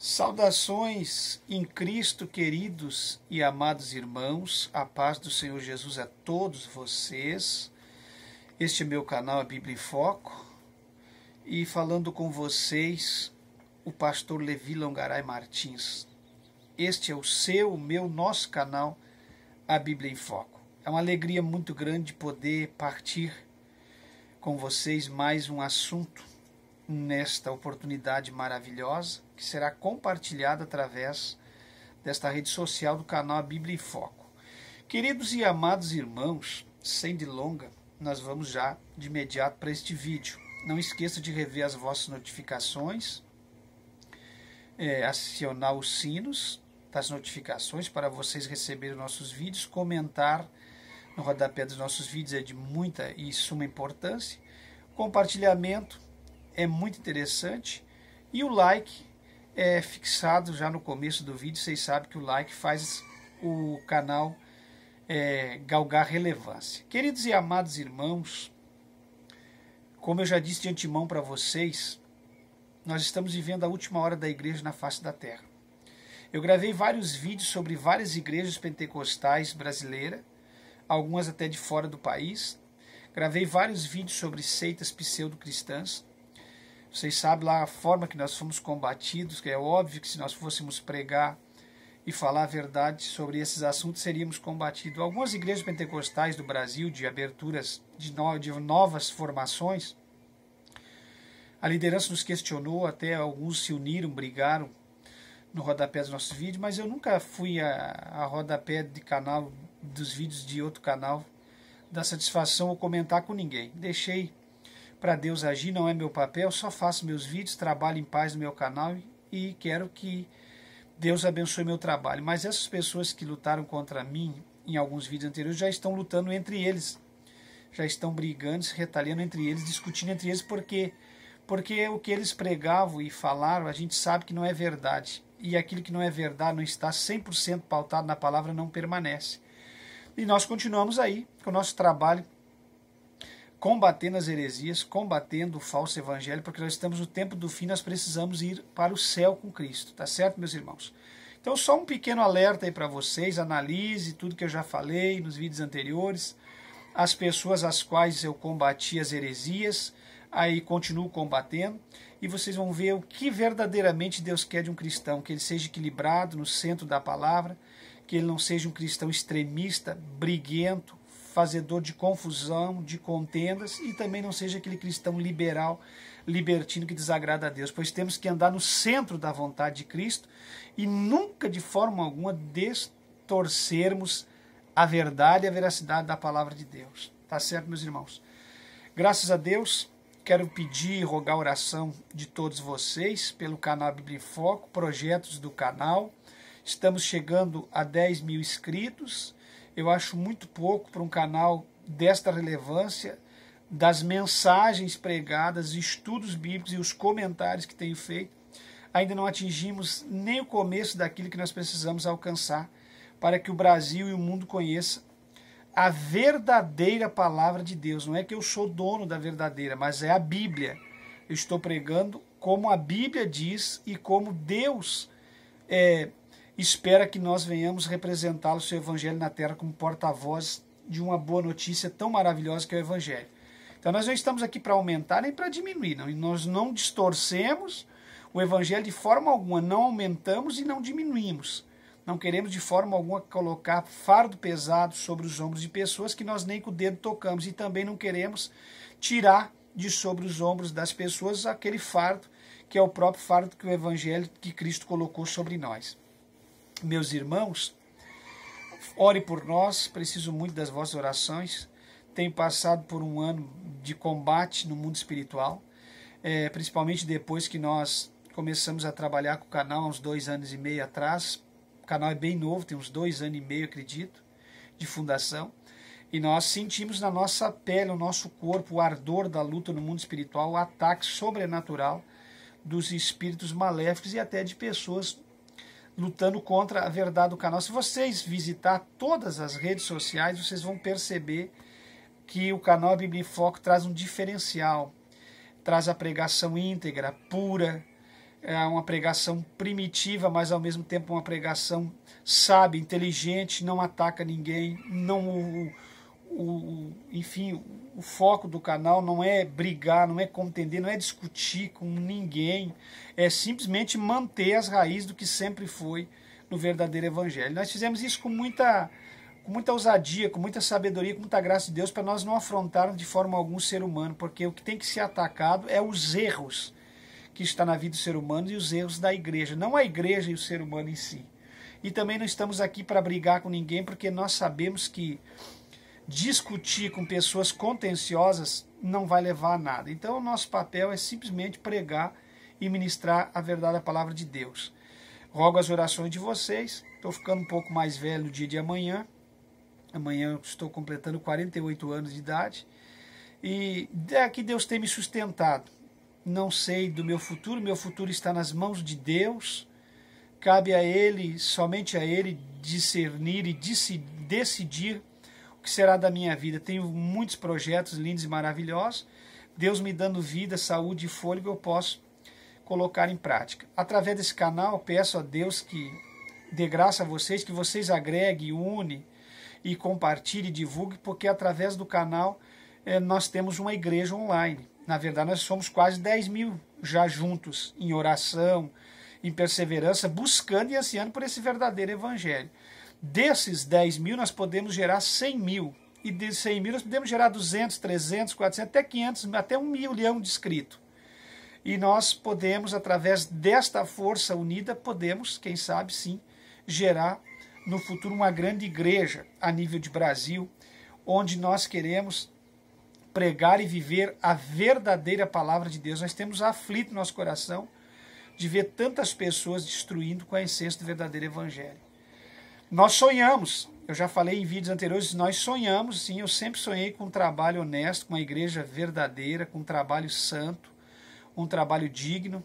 Saudações em Cristo, queridos e amados irmãos, a paz do Senhor Jesus a todos vocês. Este é meu canal, a Bíblia em Foco, e falando com vocês, o pastor Levi Longaray Martins. Este é o meu, nosso canal, a Bíblia em Foco. É uma alegria muito grande poder partir com vocês mais um assunto nesta oportunidade maravilhosa, que será compartilhada através desta rede social do canal A Bíblia em Foco. Queridos e amados irmãos, sem delonga, nós vamos já de imediato para este vídeo. Não esqueça de rever as vossas notificações, acionar os sinos das notificações para vocês receberem nossos vídeos, comentar no rodapé dos nossos vídeos é de muita e suma importância, compartilhamento é muito interessante e o like é fixado já no começo do vídeo. Vocês sabem que o like faz o canal galgar relevância. Queridos e amados irmãos, como eu já disse de antemão para vocês, nós estamos vivendo a última hora da igreja na face da terra. Eu gravei vários vídeos sobre várias igrejas pentecostais brasileiras, algumas até de fora do país. Gravei vários vídeos sobre seitas pseudo-cristãs. Vocês sabem lá a forma que nós fomos combatidos, que é óbvio que se nós fôssemos pregar e falar a verdade sobre esses assuntos, seríamos combatidos. Algumas igrejas pentecostais do Brasil, de aberturas de novas formações, a liderança nos questionou, até alguns se uniram, brigaram no rodapé dos nossos vídeos, mas eu nunca fui a rodapé de canal, dos vídeos de outro canal, dar satisfação ou comentar com ninguém. Deixei para Deus agir, não é meu papel, só faço meus vídeos, trabalho em paz no meu canal e quero que Deus abençoe meu trabalho. Mas essas pessoas que lutaram contra mim em alguns vídeos anteriores já estão lutando entre eles, já estão brigando, se retalhando entre eles, discutindo entre eles, porque o que eles pregavam e falaram, a gente sabe que não é verdade. E aquilo que não é verdade, não está 100% pautado na palavra, não permanece. E nós continuamos aí com o nosso trabalho, combatendo as heresias, combatendo o falso evangelho, porque nós estamos no tempo do fim, nós precisamos ir para o céu com Cristo, tá certo, meus irmãos? Então, só um pequeno alerta aí para vocês, analise tudo que eu já falei nos vídeos anteriores, as pessoas às quais eu combati as heresias, aí continuo combatendo, e vocês vão ver o que verdadeiramente Deus quer de um cristão, que ele seja equilibrado no centro da palavra, que ele não seja um cristão extremista, briguento, fazedor de confusão, de contendas, e também não seja aquele cristão liberal, libertino que desagrada a Deus, pois temos que andar no centro da vontade de Cristo e nunca de forma alguma distorcermos a verdade e a veracidade da palavra de Deus. Tá certo, meus irmãos? Graças a Deus, quero pedir e rogar a oração de todos vocês pelo canal Bíblia em Foco, projetos do canal. Estamos chegando a 10 mil inscritos. Eu acho muito pouco para um canal desta relevância, das mensagens pregadas, estudos bíblicos e os comentários que tenho feito. Ainda não atingimos nem o começo daquilo que nós precisamos alcançar para que o Brasil e o mundo conheçam a verdadeira palavra de Deus. Não é que eu sou dono da verdadeira, mas é a Bíblia. Eu estou pregando como a Bíblia diz e como Deus espera que nós venhamos representá-lo, seu Evangelho na terra, como porta-voz de uma boa notícia tão maravilhosa que é o Evangelho. Então nós não estamos aqui para aumentar nem para diminuir, não. E nós não distorcemos o Evangelho de forma alguma, não aumentamos e não diminuímos. Não queremos de forma alguma colocar fardo pesado sobre os ombros de pessoas que nós nem com o dedo tocamos, e também não queremos tirar de sobre os ombros das pessoas aquele fardo que é o próprio fardo que o Evangelho que Cristo colocou sobre nós. Meus irmãos, ore por nós, preciso muito das vossas orações. Tenho passado por um ano de combate no mundo espiritual, principalmente depois que nós começamos a trabalhar com o canal há uns 2 anos e meio atrás. O canal é bem novo, tem uns 2 anos e meio, acredito, de fundação. E nós sentimos na nossa pele, no nosso corpo, o ardor da luta no mundo espiritual, o ataque sobrenatural dos espíritos maléficos e até de pessoas lutando contra a verdade do canal. Se vocês visitar todas as redes sociais, vocês vão perceber que o canal Bíblia em Foco traz um diferencial, traz a pregação íntegra, pura, é uma pregação primitiva, mas ao mesmo tempo uma pregação sábia, inteligente, não ataca ninguém, não enfim, o foco do canal não é brigar, não é contender, não é discutir com ninguém, é simplesmente manter as raízes do que sempre foi no verdadeiro evangelho. Nós fizemos isso com muita ousadia, com muita sabedoria, com muita graça de Deus, para nós não afrontarmos de forma alguma o ser humano, porque o que tem que ser atacado é os erros que está na vida do ser humano e os erros da igreja, não a igreja e o ser humano em si. E também não estamos aqui para brigar com ninguém, porque nós sabemos que discutir com pessoas contenciosas não vai levar a nada. Então o nosso papel é simplesmente pregar e ministrar a verdade da palavra de Deus. Rogo as orações de vocês. Estou ficando um pouco mais velho no dia de amanhã. Amanhã eu estou completando 48 anos de idade. E é que Deus tem me sustentado. Não sei do meu futuro está nas mãos de Deus. Cabe a Ele, somente a Ele, discernir e decidir o que será da minha vida. Tenho muitos projetos lindos e maravilhosos. Deus me dando vida, saúde e fôlego, eu posso colocar em prática. Através desse canal, peço a Deus que dê graça a vocês, que vocês agreguem, une e compartilhe, divulgue, porque através do canal nós temos uma igreja online. Na verdade, nós somos quase 10 mil já juntos, em oração, em perseverança, buscando e ansiando por esse verdadeiro evangelho. Desses 10 mil, nós podemos gerar 100 mil. E de 100 mil, nós podemos gerar 200, 300, 400, até 500, até 1 milhão de inscritos. E nós podemos, através desta força unida, podemos, quem sabe sim, gerar no futuro uma grande igreja a nível de Brasil, onde nós queremos pregar e viver a verdadeira palavra de Deus. Nós temos aflito no nosso coração de ver tantas pessoas destruindo com a essência do verdadeiro evangelho. Nós sonhamos, eu já falei em vídeos anteriores, nós sonhamos, sim, eu sempre sonhei com um trabalho honesto, com uma igreja verdadeira, com um trabalho santo, um trabalho digno,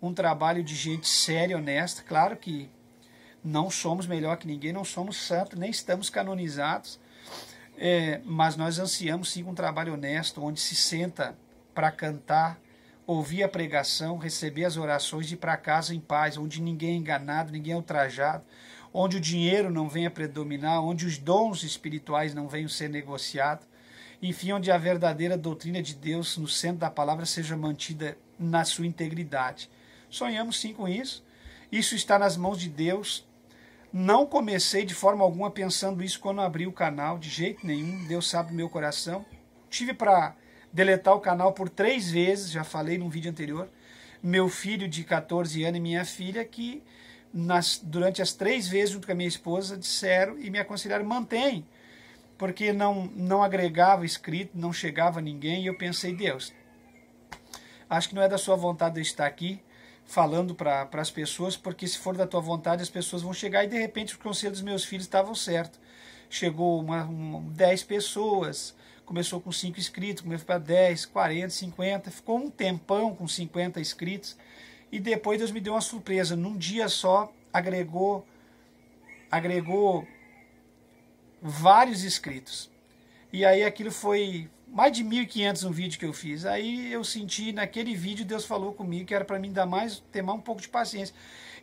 um trabalho de gente séria, honesta. Claro que não somos melhor que ninguém, não somos santos, nem estamos canonizados, mas nós ansiamos sim um trabalho honesto, onde se senta para cantar, ouvir a pregação, receber as orações e ir para casa em paz, onde ninguém é enganado, ninguém é ultrajado, onde o dinheiro não venha predominar, onde os dons espirituais não venham ser negociados, enfim, onde a verdadeira doutrina de Deus no centro da palavra seja mantida na sua integridade. Sonhamos sim com isso, isso está nas mãos de Deus. Não comecei de forma alguma pensando isso quando abri o canal, de jeito nenhum, Deus sabe o meu coração. Tive para deletar o canal por 3 vezes, já falei num vídeo anterior. Meu filho de 14 anos e minha filha, que durante as 3 vezes, junto com a minha esposa, disseram e me aconselharam, mantém, porque não agregava inscrito, não chegava ninguém, e eu pensei, Deus, acho que não é da sua vontade eu estar aqui falando para as pessoas, porque se for da tua vontade as pessoas vão chegar, e de repente o conselho dos meus filhos estava certo. Chegou 10 pessoas, começou com 5 inscritos, começou para 10, 40, 50, ficou um tempão com 50 inscritos, e depois Deus me deu uma surpresa, num dia só agregou vários inscritos, e aí aquilo foi mais de 1.500 um vídeo que eu fiz. Aí eu senti, naquele vídeo, Deus falou comigo que era para mim ter mais um pouco de paciência.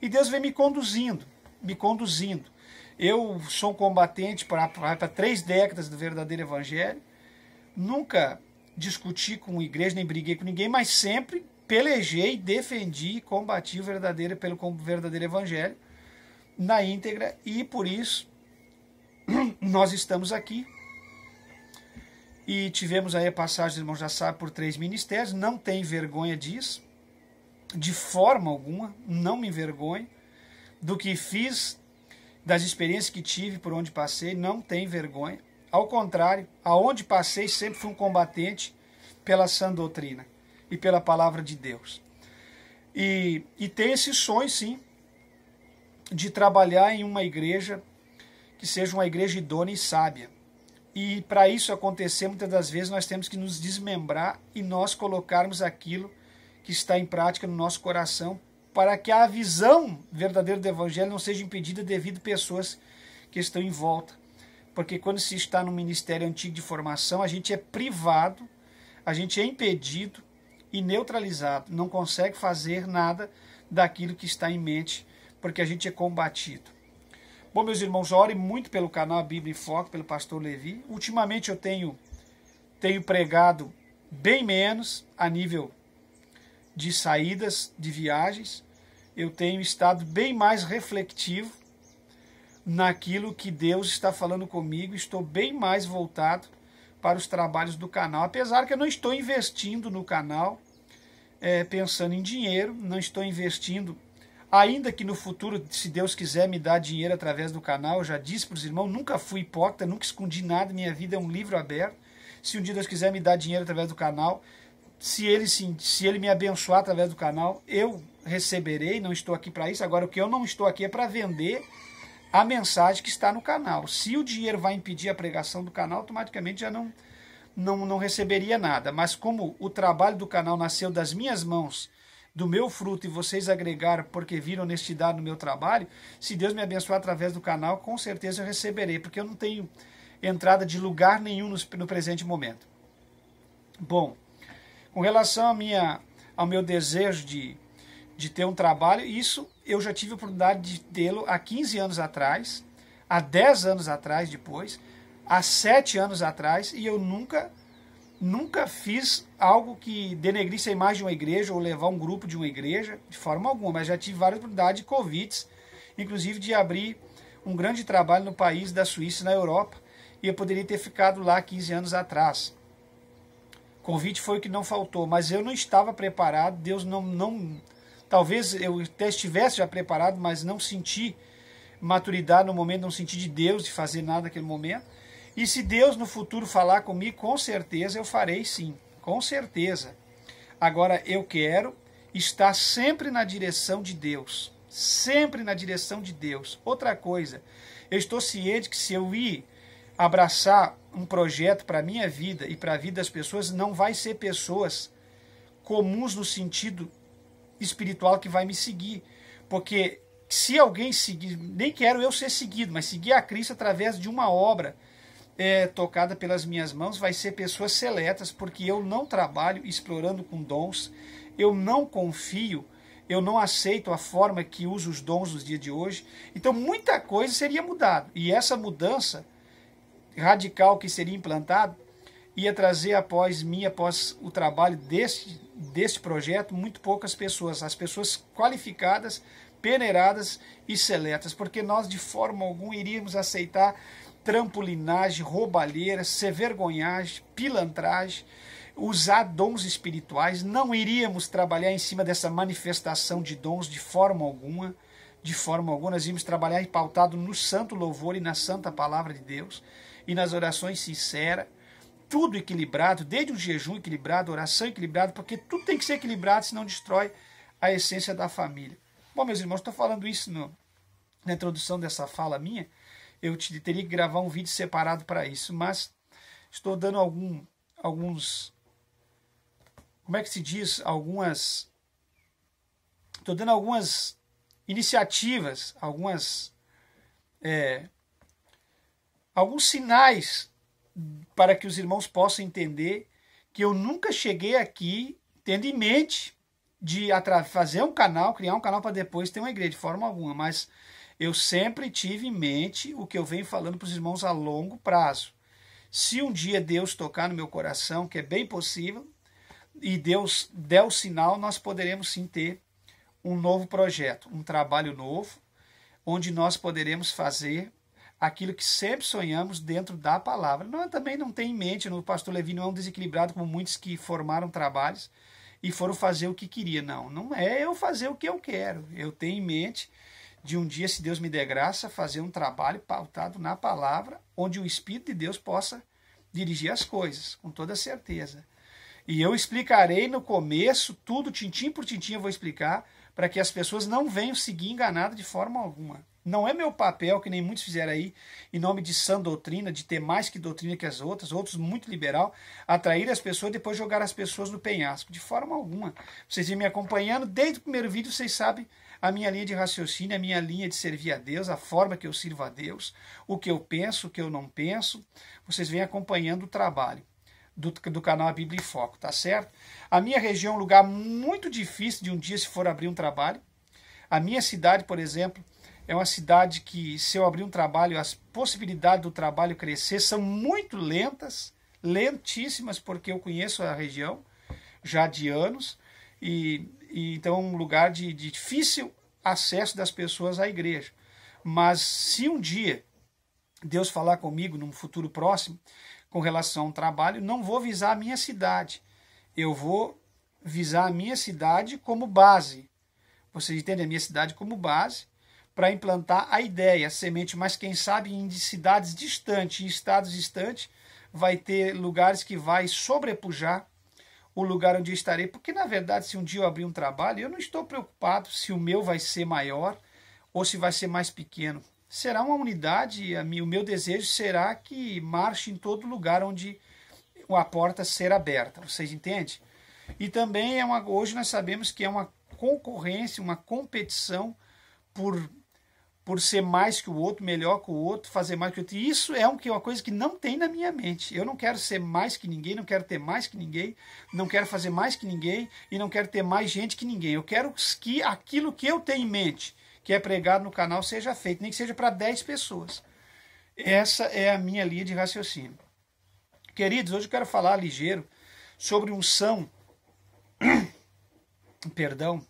E Deus vem me conduzindo. Eu sou um combatente para 3 décadas do verdadeiro evangelho. Nunca discuti com igreja, nem briguei com ninguém, mas sempre pelejei, defendi e combati pelo verdadeiro evangelho na íntegra. E por isso nós estamos aqui. E tivemos aí a passagem, os irmãos já sabem, por 3 ministérios, não tem vergonha disso, de forma alguma, não me envergonho do que fiz, das experiências que tive, por onde passei, não tem vergonha. Ao contrário, aonde passei sempre fui um combatente pela sã doutrina e pela palavra de Deus. E tem esse sonho, sim, de trabalhar em uma igreja que seja uma igreja idônea e sábia. E para isso acontecer, muitas das vezes nós temos que nos desmembrar e nós colocarmos aquilo que está em prática no nosso coração, para que a visão verdadeira do evangelho não seja impedida devido a pessoas que estão em volta. Porque quando se está no ministério antigo de formação, a gente é privado, a gente é impedido e neutralizado, não consegue fazer nada daquilo que está em mente, porque a gente é combatido. Bom, meus irmãos, ore muito pelo canal A Bíblia em Foco, pelo pastor Levi. Ultimamente eu tenho pregado bem menos a nível de saídas, de viagens. Eu tenho estado bem mais reflexivo naquilo que Deus está falando comigo. Estou bem mais voltado para os trabalhos do canal. Apesar que eu não estou investindo no canal pensando em dinheiro, não estou investindo, ainda que no futuro, se Deus quiser me dar dinheiro através do canal, eu já disse para os irmãos, nunca fui hipócrita, nunca escondi nada, minha vida é um livro aberto. Se um dia Deus quiser me dar dinheiro através do canal, se ele me abençoar através do canal, eu receberei, não estou aqui para isso. Agora, o que eu não estou aqui é para vender a mensagem que está no canal. Se o dinheiro vai impedir a pregação do canal, automaticamente já não receberia nada. Mas como o trabalho do canal nasceu das minhas mãos, do meu fruto, e vocês agregaram porque viram honestidade no meu trabalho, se Deus me abençoar através do canal, com certeza eu receberei, porque eu não tenho entrada de lugar nenhum no presente momento. Bom, com relação ao meu desejo de ter um trabalho, isso eu já tive a oportunidade de tê-lo há 15 anos atrás, há 10 anos atrás depois, há 7 anos atrás, e eu nunca fiz algo que denegrisse a imagem de uma igreja ou levar um grupo de uma igreja, de forma alguma, mas já tive várias oportunidades de convites, inclusive de abrir um grande trabalho no país da Suíça, na Europa, e eu poderia ter ficado lá 15 anos atrás. Convite foi o que não faltou, mas eu não estava preparado, Deus não talvez eu até estivesse já preparado, mas não senti maturidade no momento, não senti de Deus de fazer nada naquele momento. E se Deus no futuro falar comigo, com certeza eu farei sim, com certeza. Agora eu quero estar sempre na direção de Deus, sempre na direção de Deus. Outra coisa, eu estou ciente que se eu ir abraçar um projeto para a minha vida e para a vida das pessoas, não vai ser pessoas comuns no sentido espiritual que vai me seguir. Porque se alguém seguir, nem quero eu ser seguido, mas seguir a Cristo através de uma obra tocada pelas minhas mãos, vai ser pessoas seletas, porque eu não trabalho explorando com dons, eu não confio, eu não aceito a forma que uso os dons dos dias de hoje. Então muita coisa seria mudada, e essa mudança radical que seria implantado ia trazer após o trabalho deste projeto muito poucas pessoas, as pessoas qualificadas, peneiradas e seletas, porque nós de forma alguma iríamos aceitar trampolinagem, roubalheira, severgonhagem, pilantragem, usar dons espirituais. Não iríamos trabalhar em cima dessa manifestação de dons de forma alguma. De forma alguma, nós íamos trabalhar pautado no santo louvor e na santa palavra de Deus e nas orações sinceras, tudo equilibrado, desde um jejum equilibrado, oração equilibrada, porque tudo tem que ser equilibrado, senão destrói a essência da família. Bom, meus irmãos, estou falando isso na introdução dessa fala minha, eu teria que gravar um vídeo separado para isso, mas estou dando alguns, como é que se diz, estou dando algumas iniciativas, alguns sinais para que os irmãos possam entender que eu nunca cheguei aqui tendo em mente de fazer um canal, criar um canal para depois ter uma igreja, de forma alguma, mas eu sempre tive em mente o que eu venho falando para os irmãos a longo prazo. Se um dia Deus tocar no meu coração, que é bem possível, e Deus der o sinal, nós poderemos sim ter um novo projeto, um trabalho novo, onde nós poderemos fazer aquilo que sempre sonhamos dentro da palavra. Também não tem em mente, o pastor Levi não é um desequilibrado como muitos que formaram trabalhos e foram fazer o que queria. Não é eu fazer o que eu quero. Eu tenho em mente de um dia, se Deus me der graça, fazer um trabalho pautado na palavra, onde o Espírito de Deus possa dirigir as coisas, com toda certeza. E eu explicarei no começo, tudo, tintim por tintim eu vou explicar, para que as pessoas não venham seguir enganadas de forma alguma. Não é meu papel, que nem muitos fizeram aí, em nome de sã doutrina, de ter mais que doutrina que as outras, outros muito liberal, atrair as pessoas e depois jogar as pessoas no penhasco. De forma alguma. Vocês vêm me acompanhando, desde o primeiro vídeo vocês sabem a minha linha de raciocínio, a minha linha de servir a Deus, a forma que eu sirvo a Deus, o que eu penso, o que eu não penso. Vocês vêm acompanhando o trabalho do canal A Bíblia em Foco, tá certo? A minha região é um lugar muito difícil de um dia, se for abrir um trabalho. A minha cidade, por exemplo, é uma cidade que, se eu abrir um trabalho, as possibilidades do trabalho crescer são muito lentas, lentíssimas, porque eu conheço a região já de anos, então é um lugar de difícil acesso das pessoas à igreja. Mas se um dia Deus falar comigo, num futuro próximo, com relação ao trabalho, não vou visar a minha cidade. Eu vou visar a minha cidade como base. Vocês entendem? A minha cidade como base, para implantar a ideia, a semente, mas quem sabe em cidades distantes, em estados distantes, vai ter lugares que vai sobrepujar o lugar onde eu estarei, porque na verdade se um dia eu abrir um trabalho, eu não estou preocupado se o meu vai ser maior ou se vai ser mais pequeno. Será uma unidade, o meu desejo será que marche em todo lugar onde a porta ser aberta, vocês entendem? E também hoje nós sabemos que é uma concorrência, uma competição por ser mais que o outro, melhor que o outro, fazer mais que o outro. E isso é uma coisa que não tem na minha mente. Eu não quero ser mais que ninguém, não quero ter mais que ninguém, não quero fazer mais que ninguém e não quero ter mais gente que ninguém. Eu quero que aquilo que eu tenho em mente, que é pregado no canal, seja feito, nem que seja para 10 pessoas. Essa é a minha linha de raciocínio. Queridos, hoje eu quero falar ligeiro sobre unção, perdão,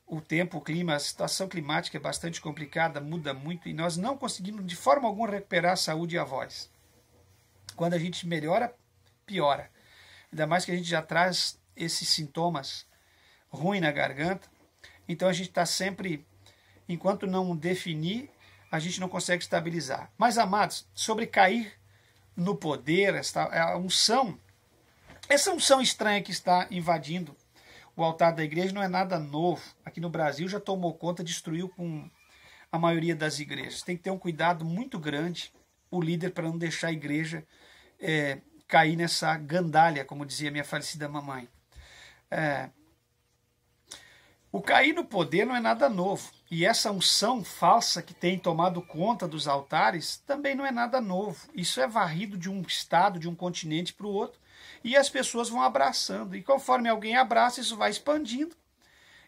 o tempo, o clima, a situação climática é bastante complicada, muda muito e nós não conseguimos de forma alguma recuperar a saúde e a voz. Quando a gente melhora, piora. Ainda mais que a gente já traz esses sintomas ruins na garganta, então a gente está sempre, enquanto não definir, a gente não consegue estabilizar. Mas, amados, sobre cair no poder, essa unção estranha que está invadindo o altar da igreja não é nada novo. Aqui no Brasil já tomou conta, destruiu com a maioria das igrejas. Tem que ter um cuidado muito grande, o líder, para não deixar a igreja cair nessa gandalha, como dizia minha falecida mamãe. O cair no poder não é nada novo. E essa unção falsa que tem tomado conta dos altares também não é nada novo. Isso é varrido de um estado, de um continente para o outro. E as pessoas vão abraçando. E conforme alguém abraça, isso vai expandindo.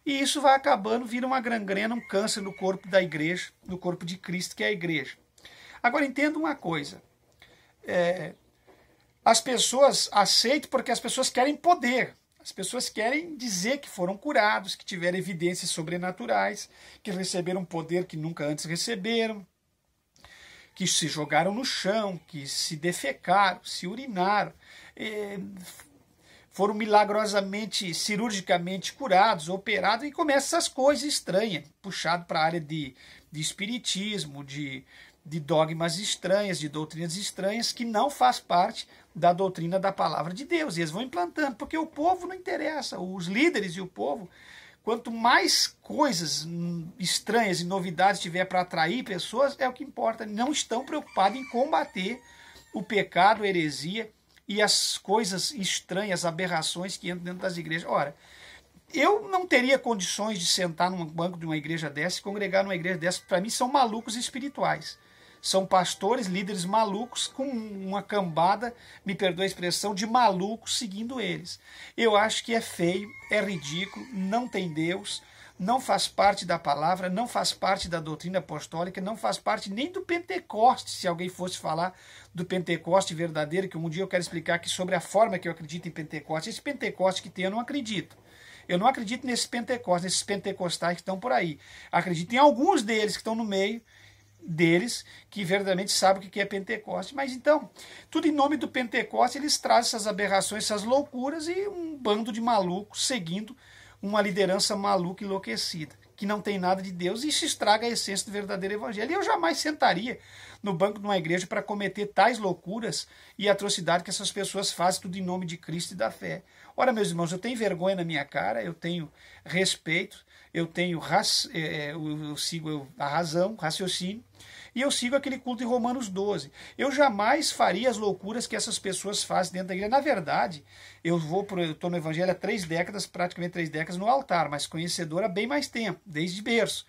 E isso vai acabando, vira uma gangrena, um câncer no corpo da igreja, no corpo de Cristo, que é a igreja. Agora, entenda uma coisa. As pessoas aceitam porque as pessoas querem poder. As pessoas querem dizer que foram curados, que tiveram evidências sobrenaturais, que receberam poder que nunca antes receberam, que se jogaram no chão, que se defecaram, se urinaram, foram milagrosamente, cirurgicamente curados, operados, e começam essas coisas estranhas, puxado para a área de espiritismo, de dogmas estranhas, de doutrinas estranhas, que não faz parte da doutrina da palavra de Deus. E eles vão implantando, porque o povo não interessa, os líderes e o povo, quanto mais coisas estranhas e novidades tiver para atrair pessoas, é o que importa. Não estão preocupados em combater o pecado, a heresia e as coisas estranhas, aberrações que entram dentro das igrejas. Ora, eu não teria condições de sentar num banco de uma igreja dessa e congregar numa igreja dessa. Para mim, são malucos espirituais. São pastores, líderes malucos com uma cambada, me perdoe a expressão, de malucos seguindo eles. Eu acho que é feio, é ridículo, não tem Deus, não faz parte da palavra, não faz parte da doutrina apostólica, não faz parte nem do Pentecoste, se alguém fosse falar do Pentecoste verdadeiro, que um dia eu quero explicar aqui sobre a forma que eu acredito em Pentecoste. Esse Pentecoste que tem, eu não acredito. Eu não acredito nesses pentecostais que estão por aí. Acredito em alguns deles que estão no meio deles, que verdadeiramente sabem o que é Pentecoste. Mas então, tudo em nome do Pentecoste, eles trazem essas aberrações, essas loucuras e um bando de malucos seguindo uma liderança maluca, enlouquecida, que não tem nada de Deus, e isso estraga a essência do verdadeiro evangelho. E eu jamais sentaria no banco de uma igreja para cometer tais loucuras e atrocidades que essas pessoas fazem, tudo em nome de Cristo e da fé. Ora, meus irmãos, eu tenho vergonha na minha cara, eu tenho respeito, eu sigo a razão, raciocínio, e eu sigo aquele culto em Romanos 12. Eu jamais faria as loucuras que essas pessoas fazem dentro da igreja. Na verdade, eu estou no evangelho há 3 décadas, praticamente 3 décadas no altar, mas conhecedor há bem mais tempo, desde berço.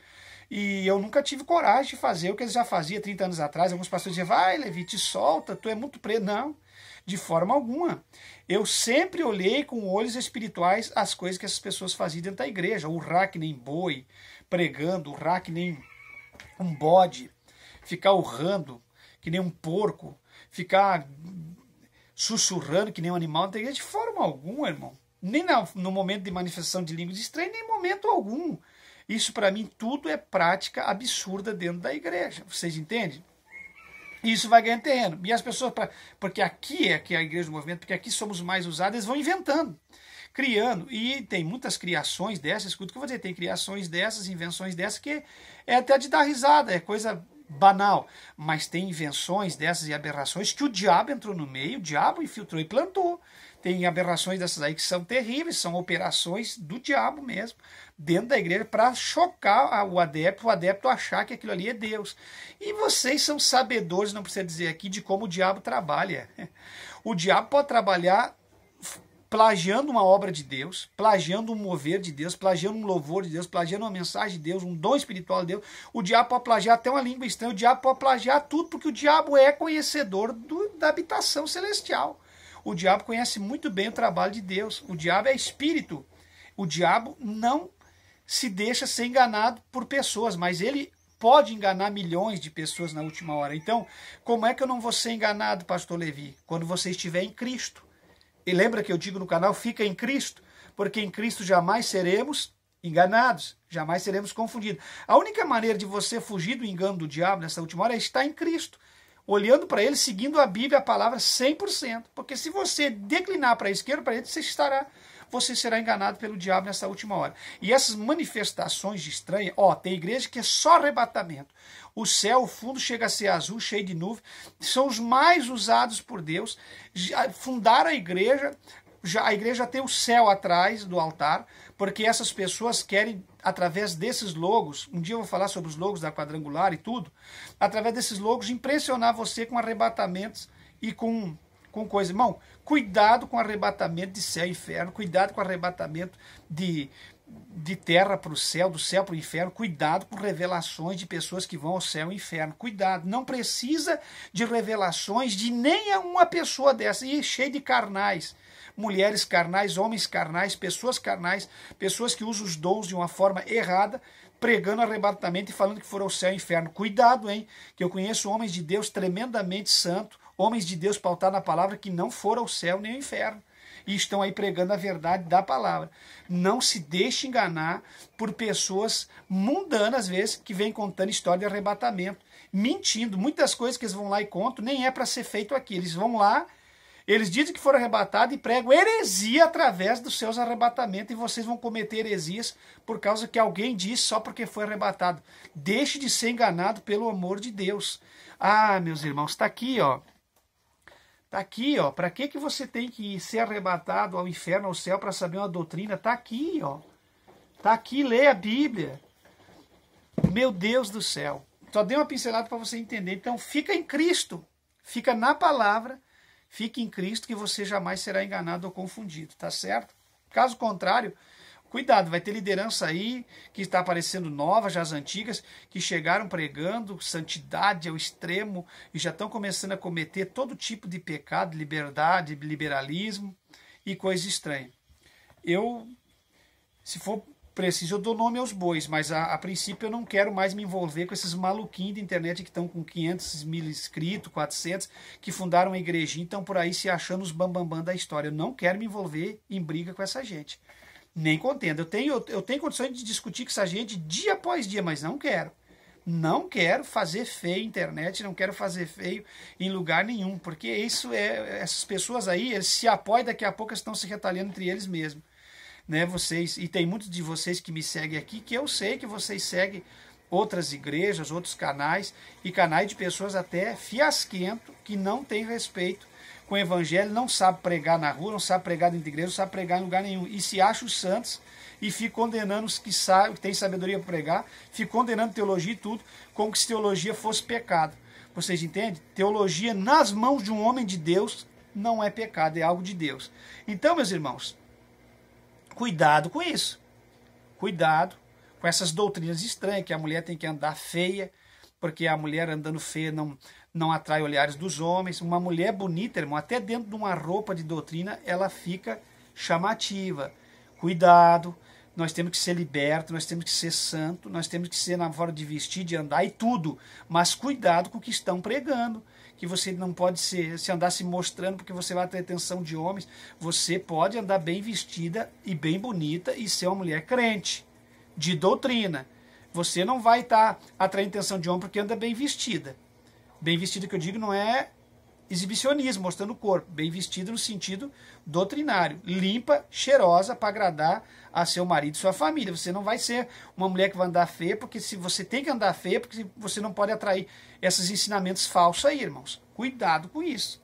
E eu nunca tive coragem de fazer o que eles já faziam 30 anos atrás. Alguns pastores diziam, vai, Levi, te solta, tu é muito preto. Não, de forma alguma. Eu sempre olhei com olhos espirituais as coisas que essas pessoas faziam dentro da igreja. Urrar que nem boi, pregando, urrar que nem um bode, ficar urrando que nem um porco, ficar sussurrando que nem um animal, não tem igreja de forma alguma, irmão. Nem no momento de manifestação de línguas estranhas, nem em momento algum. Isso para mim tudo é prática absurda dentro da igreja. Vocês entendem? Isso vai ganhando terreno. E as pessoas, porque aqui é que a igreja do movimento, porque aqui somos mais usados, eles vão inventando, criando. E tem muitas criações dessas, escuta o que eu vou dizer, tem criações dessas, invenções dessas, que é até de dar risada, é coisa banal. Mas tem invenções dessas e aberrações que o diabo entrou no meio, o diabo infiltrou e plantou. Tem aberrações dessas aí que são terríveis, são operações do diabo mesmo, dentro da igreja, para chocar o adepto achar que aquilo ali é Deus. E vocês são sabedores, não precisa dizer aqui, de como o diabo trabalha. O diabo pode trabalhar plagiando uma obra de Deus, plagiando um mover de Deus, plagiando um louvor de Deus, plagiando uma mensagem de Deus, um dom espiritual de Deus. O diabo pode plagiar até uma língua estranha, o diabo pode plagiar tudo, porque o diabo é conhecedor da habitação celestial. O diabo conhece muito bem o trabalho de Deus. O diabo é espírito. O diabo não se deixa ser enganado por pessoas, mas ele pode enganar milhões de pessoas na última hora. Então, como é que eu não vou ser enganado, pastor Levi? Quando você estiver em Cristo. E lembra que eu digo no canal, fica em Cristo, porque em Cristo jamais seremos enganados, jamais seremos confundidos. A única maneira de você fugir do engano do diabo nessa última hora é estar em Cristo, olhando para ele, seguindo a Bíblia, a palavra 100%. Porque se você declinar para a esquerda, para a direita, você será enganado pelo diabo nessa última hora. E essas manifestações de estranha, tem igreja que é só arrebatamento. O céu, o fundo chega a ser azul, cheio de nuvem. São os mais usados por Deus. Fundaram a igreja já tem o céu atrás do altar, porque essas pessoas querem, através desses logos, um dia eu vou falar sobre os logos da Quadrangular e tudo, através desses logos, impressionar você com arrebatamentos e com coisa. Irmão, cuidado com arrebatamento de céu e inferno, cuidado com arrebatamento de terra para o céu, do céu para o inferno, cuidado com revelações de pessoas que vão ao céu e inferno, cuidado, não precisa de revelações de nem uma pessoa dessa, e cheio de carnais, mulheres carnais, homens carnais, pessoas que usam os dons de uma forma errada, pregando arrebatamento e falando que foram ao céu e inferno. Cuidado, hein, que eu conheço homens de Deus tremendamente santos, homens de Deus pautados na palavra, que não foram ao céu nem ao inferno. E estão aí pregando a verdade da palavra. Não se deixe enganar por pessoas mundanas, às vezes, que vêm contando história de arrebatamento, mentindo. Muitas coisas que eles vão lá e contam nem é para ser feito aqui. Eles vão lá, eles dizem que foram arrebatados e pregam heresia através dos seus arrebatamentos, e vocês vão cometer heresias por causa que alguém disse só porque foi arrebatado. Deixe de ser enganado pelo amor de Deus. Ah, meus irmãos, está aqui, ó. Está aqui, ó. Para que você tem que ser arrebatado ao inferno, ao céu, para saber uma doutrina? Está aqui, ó. Está aqui, lê a Bíblia. Meu Deus do céu. Só dei uma pincelada para você entender. Então, fica em Cristo. Fica na palavra. Fique em Cristo, que você jamais será enganado ou confundido. Tá certo? Caso contrário, cuidado, vai ter liderança aí que está aparecendo nova, já as antigas, que chegaram pregando santidade ao extremo e já estão começando a cometer todo tipo de pecado, liberdade, liberalismo e coisa estranha. Se for preciso, eu dou nome aos bois, mas a princípio eu não quero mais me envolver com esses maluquinhos de internet que estão com 500 mil inscritos, 400, que fundaram uma igrejinha e estão por aí se achando os bambambam da história. Eu não quero me envolver em briga com essa gente. Nem contendo. Eu tenho condições de discutir com essa gente dia após dia, mas não quero. Não quero fazer feio na internet, não quero fazer feio em lugar nenhum, porque essas pessoas aí, eles se apoiam, daqui a pouco estão se retalhando entre eles mesmos. Né, vocês, e tem muitos de vocês que me seguem aqui, que eu sei que vocês seguem outras igrejas, outros canais, e canais de pessoas até fiasquento, que não tem respeito com o evangelho, não sabe pregar na rua, não sabe pregar dentro da igreja, não sabe pregar em lugar nenhum, e se acha os santos, e fica condenando os que sabem, que têm sabedoria para pregar, fica condenando teologia e tudo, como se teologia fosse pecado. Vocês entendem? Teologia nas mãos de um homem de Deus não é pecado, é algo de Deus. Então, meus irmãos, cuidado com isso. Cuidado com essas doutrinas estranhas, que a mulher tem que andar feia, porque a mulher andando feia não atrai olhares dos homens. Uma mulher bonita, irmão, até dentro de uma roupa de doutrina, ela fica chamativa. Cuidado, nós temos que ser libertos, nós temos que ser santo, nós temos que ser na forma de vestir, de andar e tudo. Mas cuidado com o que estão pregando, que você não pode se andar se mostrando porque você vai ter atenção de homens. Você pode andar bem vestida e bem bonita e ser uma mulher crente, de doutrina. Você não vai estar atraindo atenção de homem porque anda bem vestida. Bem vestida que eu digo não é exibicionismo, mostrando o corpo. Bem vestida no sentido doutrinário. Limpa, cheirosa, para agradar a seu marido e sua família. Você não vai ser uma mulher que vai andar feia, porque se você tem que andar feia, porque você não pode atrair esses ensinamentos falsos aí, irmãos. Cuidado com isso.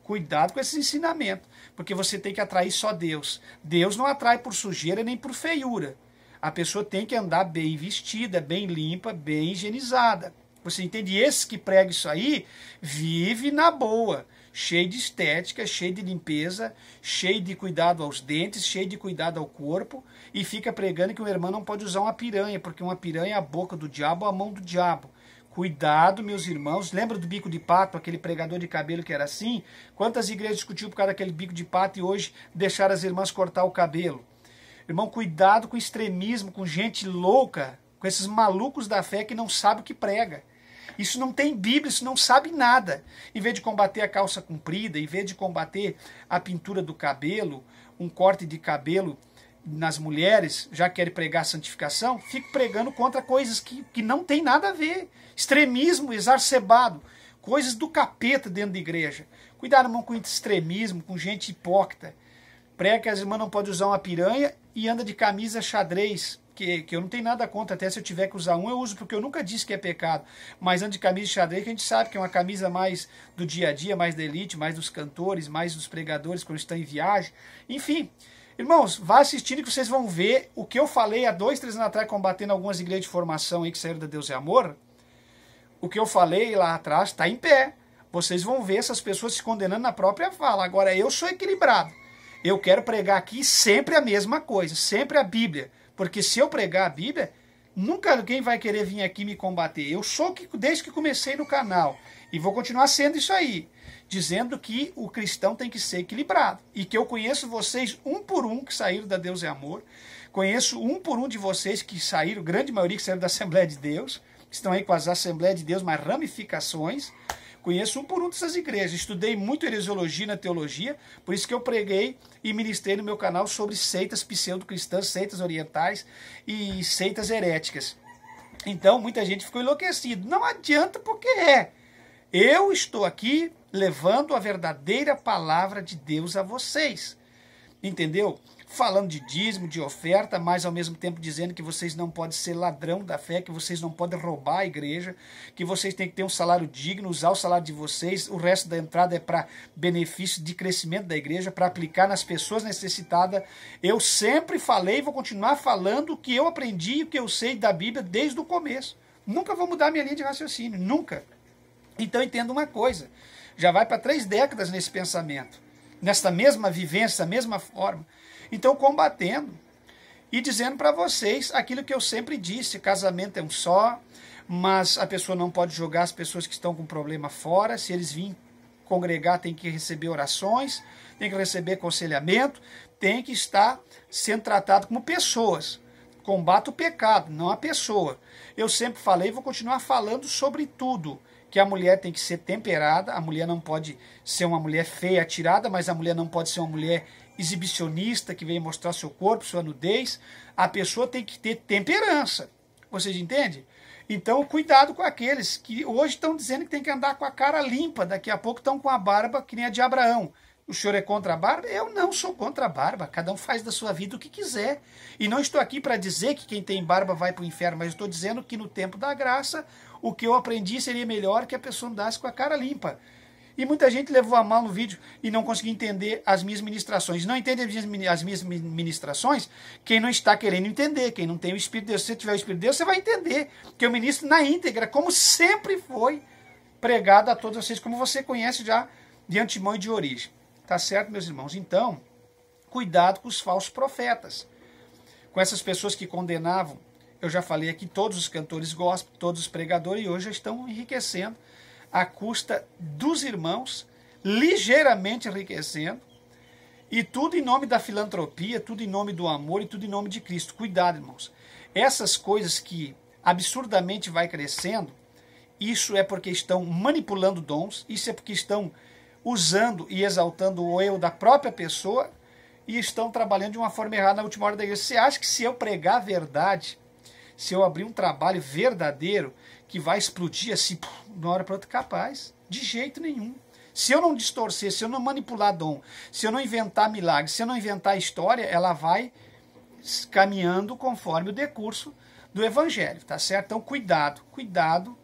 Cuidado com esses ensinamentos, porque você tem que atrair só Deus. Deus não atrai por sujeira nem por feiura. A pessoa tem que andar bem vestida, bem limpa, bem higienizada. Você entende? Esse que prega isso aí, vive na boa, cheio de estética, cheio de limpeza, cheio de cuidado aos dentes, cheio de cuidado ao corpo, e fica pregando que o irmão não pode usar uma piranha, porque uma piranha é a boca do diabo, a mão do diabo. Cuidado, meus irmãos. Lembra do bico de pato, aquele pregador de cabelo que era assim? Quantas igrejas discutiu por causa daquele bico de pato e hoje deixaram as irmãs cortar o cabelo? Irmão, cuidado com extremismo, com gente louca, com esses malucos da fé que não sabem o que prega. Isso não tem Bíblia, isso não sabe nada. Em vez de combater a calça comprida, em vez de combater a pintura do cabelo, um corte de cabelo nas mulheres, já querem pregar santificação, fica pregando contra coisas que não tem nada a ver. Extremismo exacerbado, coisas do capeta dentro da igreja. Cuidado, irmão, com extremismo, com gente hipócrita. Prega que as irmãs não podem usar uma piranha e anda de camisa xadrez, que eu não tenho nada contra, até se eu tiver que usar eu uso, porque eu nunca disse que é pecado, mas anda de camisa xadrez, que a gente sabe que é uma camisa mais do dia a dia, mais da elite, mais dos cantores, mais dos pregadores quando estão em viagem, enfim. Irmãos, vá assistindo que vocês vão ver o que eu falei há 2, 3 anos atrás, combatendo algumas igrejas de formação aí que saíram da Deus é Amor. O que eu falei lá atrás está em pé. Vocês vão ver essas pessoas se condenando na própria fala. Agora, eu sou equilibrado. Eu quero pregar aqui sempre a mesma coisa, sempre a Bíblia. Porque se eu pregar a Bíblia, nunca alguém vai querer vir aqui me combater. Eu sou desde que comecei no canal. E vou continuar sendo isso aí. Dizendo que o cristão tem que ser equilibrado. E que eu conheço vocês um por um que saíram da Deus é Amor. Conheço um por um de vocês que saíram, grande maioria que saíram da Assembleia de Deus. Que estão aí com as Assembleias de Deus, mas ramificações. Conheço um por um dessas igrejas. Estudei muito heresiologia na teologia, por isso que eu preguei e ministrei no meu canal sobre seitas pseudo-cristãs, seitas orientais e seitas heréticas. Então, muita gente ficou enlouquecida. Não adianta porque eu estou aqui levando a verdadeira palavra de Deus a vocês. Entendeu? Falando de dízimo, de oferta, mas ao mesmo tempo dizendo que vocês não podem ser ladrão da fé, que vocês não podem roubar a igreja, que vocês têm que ter um salário digno, usar o salário de vocês, o resto da entrada é para benefício de crescimento da igreja, para aplicar nas pessoas necessitadas. Eu sempre falei e vou continuar falando o que eu aprendi e o que eu sei da Bíblia desde o começo. Nunca vou mudar minha linha de raciocínio, nunca. Então entenda uma coisa, já vai para 3 décadas nesse pensamento, nesta mesma vivência, mesma forma. Então, combatendo e dizendo para vocês aquilo que eu sempre disse, casamento é um só, mas a pessoa não pode jogar as pessoas que estão com problema fora, se eles virem congregar tem que receber orações, tem que receber aconselhamento, tem que estar sendo tratado como pessoas. Combata o pecado, não a pessoa. Eu sempre falei e vou continuar falando sobre tudo, que a mulher tem que ser temperada, a mulher não pode ser uma mulher feia, atirada, mas a mulher não pode ser uma mulher exibicionista, que vem mostrar seu corpo, sua nudez. A pessoa tem que ter temperança. Vocês entendem? Então, cuidado com aqueles que hoje estão dizendo que tem que andar com a cara limpa, daqui a pouco estão com a barba que nem a de Abraão. O senhor é contra a barba? Eu não sou contra a barba. Cada um faz da sua vida o que quiser. E não estou aqui para dizer que quem tem barba vai para o inferno, mas estou dizendo que no tempo da graça, o que eu aprendi seria melhor que a pessoa andasse com a cara limpa. E muita gente levou a mal no vídeo e não conseguiu entender as minhas ministrações. Não entende as minhas ministrações quem não está querendo entender, quem não tem o Espírito de Deus. Se você tiver o Espírito de Deus, você vai entender que eu ministro na íntegra, como sempre foi pregado a todos vocês, como você conhece já de antemão e de origem. Tá certo, meus irmãos? Então, cuidado com os falsos profetas. Com essas pessoas que condenavam, eu já falei aqui, todos os cantores gospel, todos os pregadores, e hoje já estão enriquecendo à custa dos irmãos, ligeiramente enriquecendo, E tudo em nome da filantropia, tudo em nome do amor e tudo em nome de Cristo. Cuidado, irmãos. Essas coisas que absurdamente vai crescendo, isso é porque estão manipulando dons, isso é porque estão usando e exaltando o eu da própria pessoa e estão trabalhando de uma forma errada na última hora da igreja. Você acha que se eu pregar a verdade, se eu abrir um trabalho verdadeiro, que vai explodir assim, de uma hora para outra? Capaz? De jeito nenhum. Se eu não distorcer, se eu não manipular dom, se eu não inventar milagre, se eu não inventar história, ela vai caminhando conforme o decurso do evangelho, tá certo? Então cuidado, cuidado,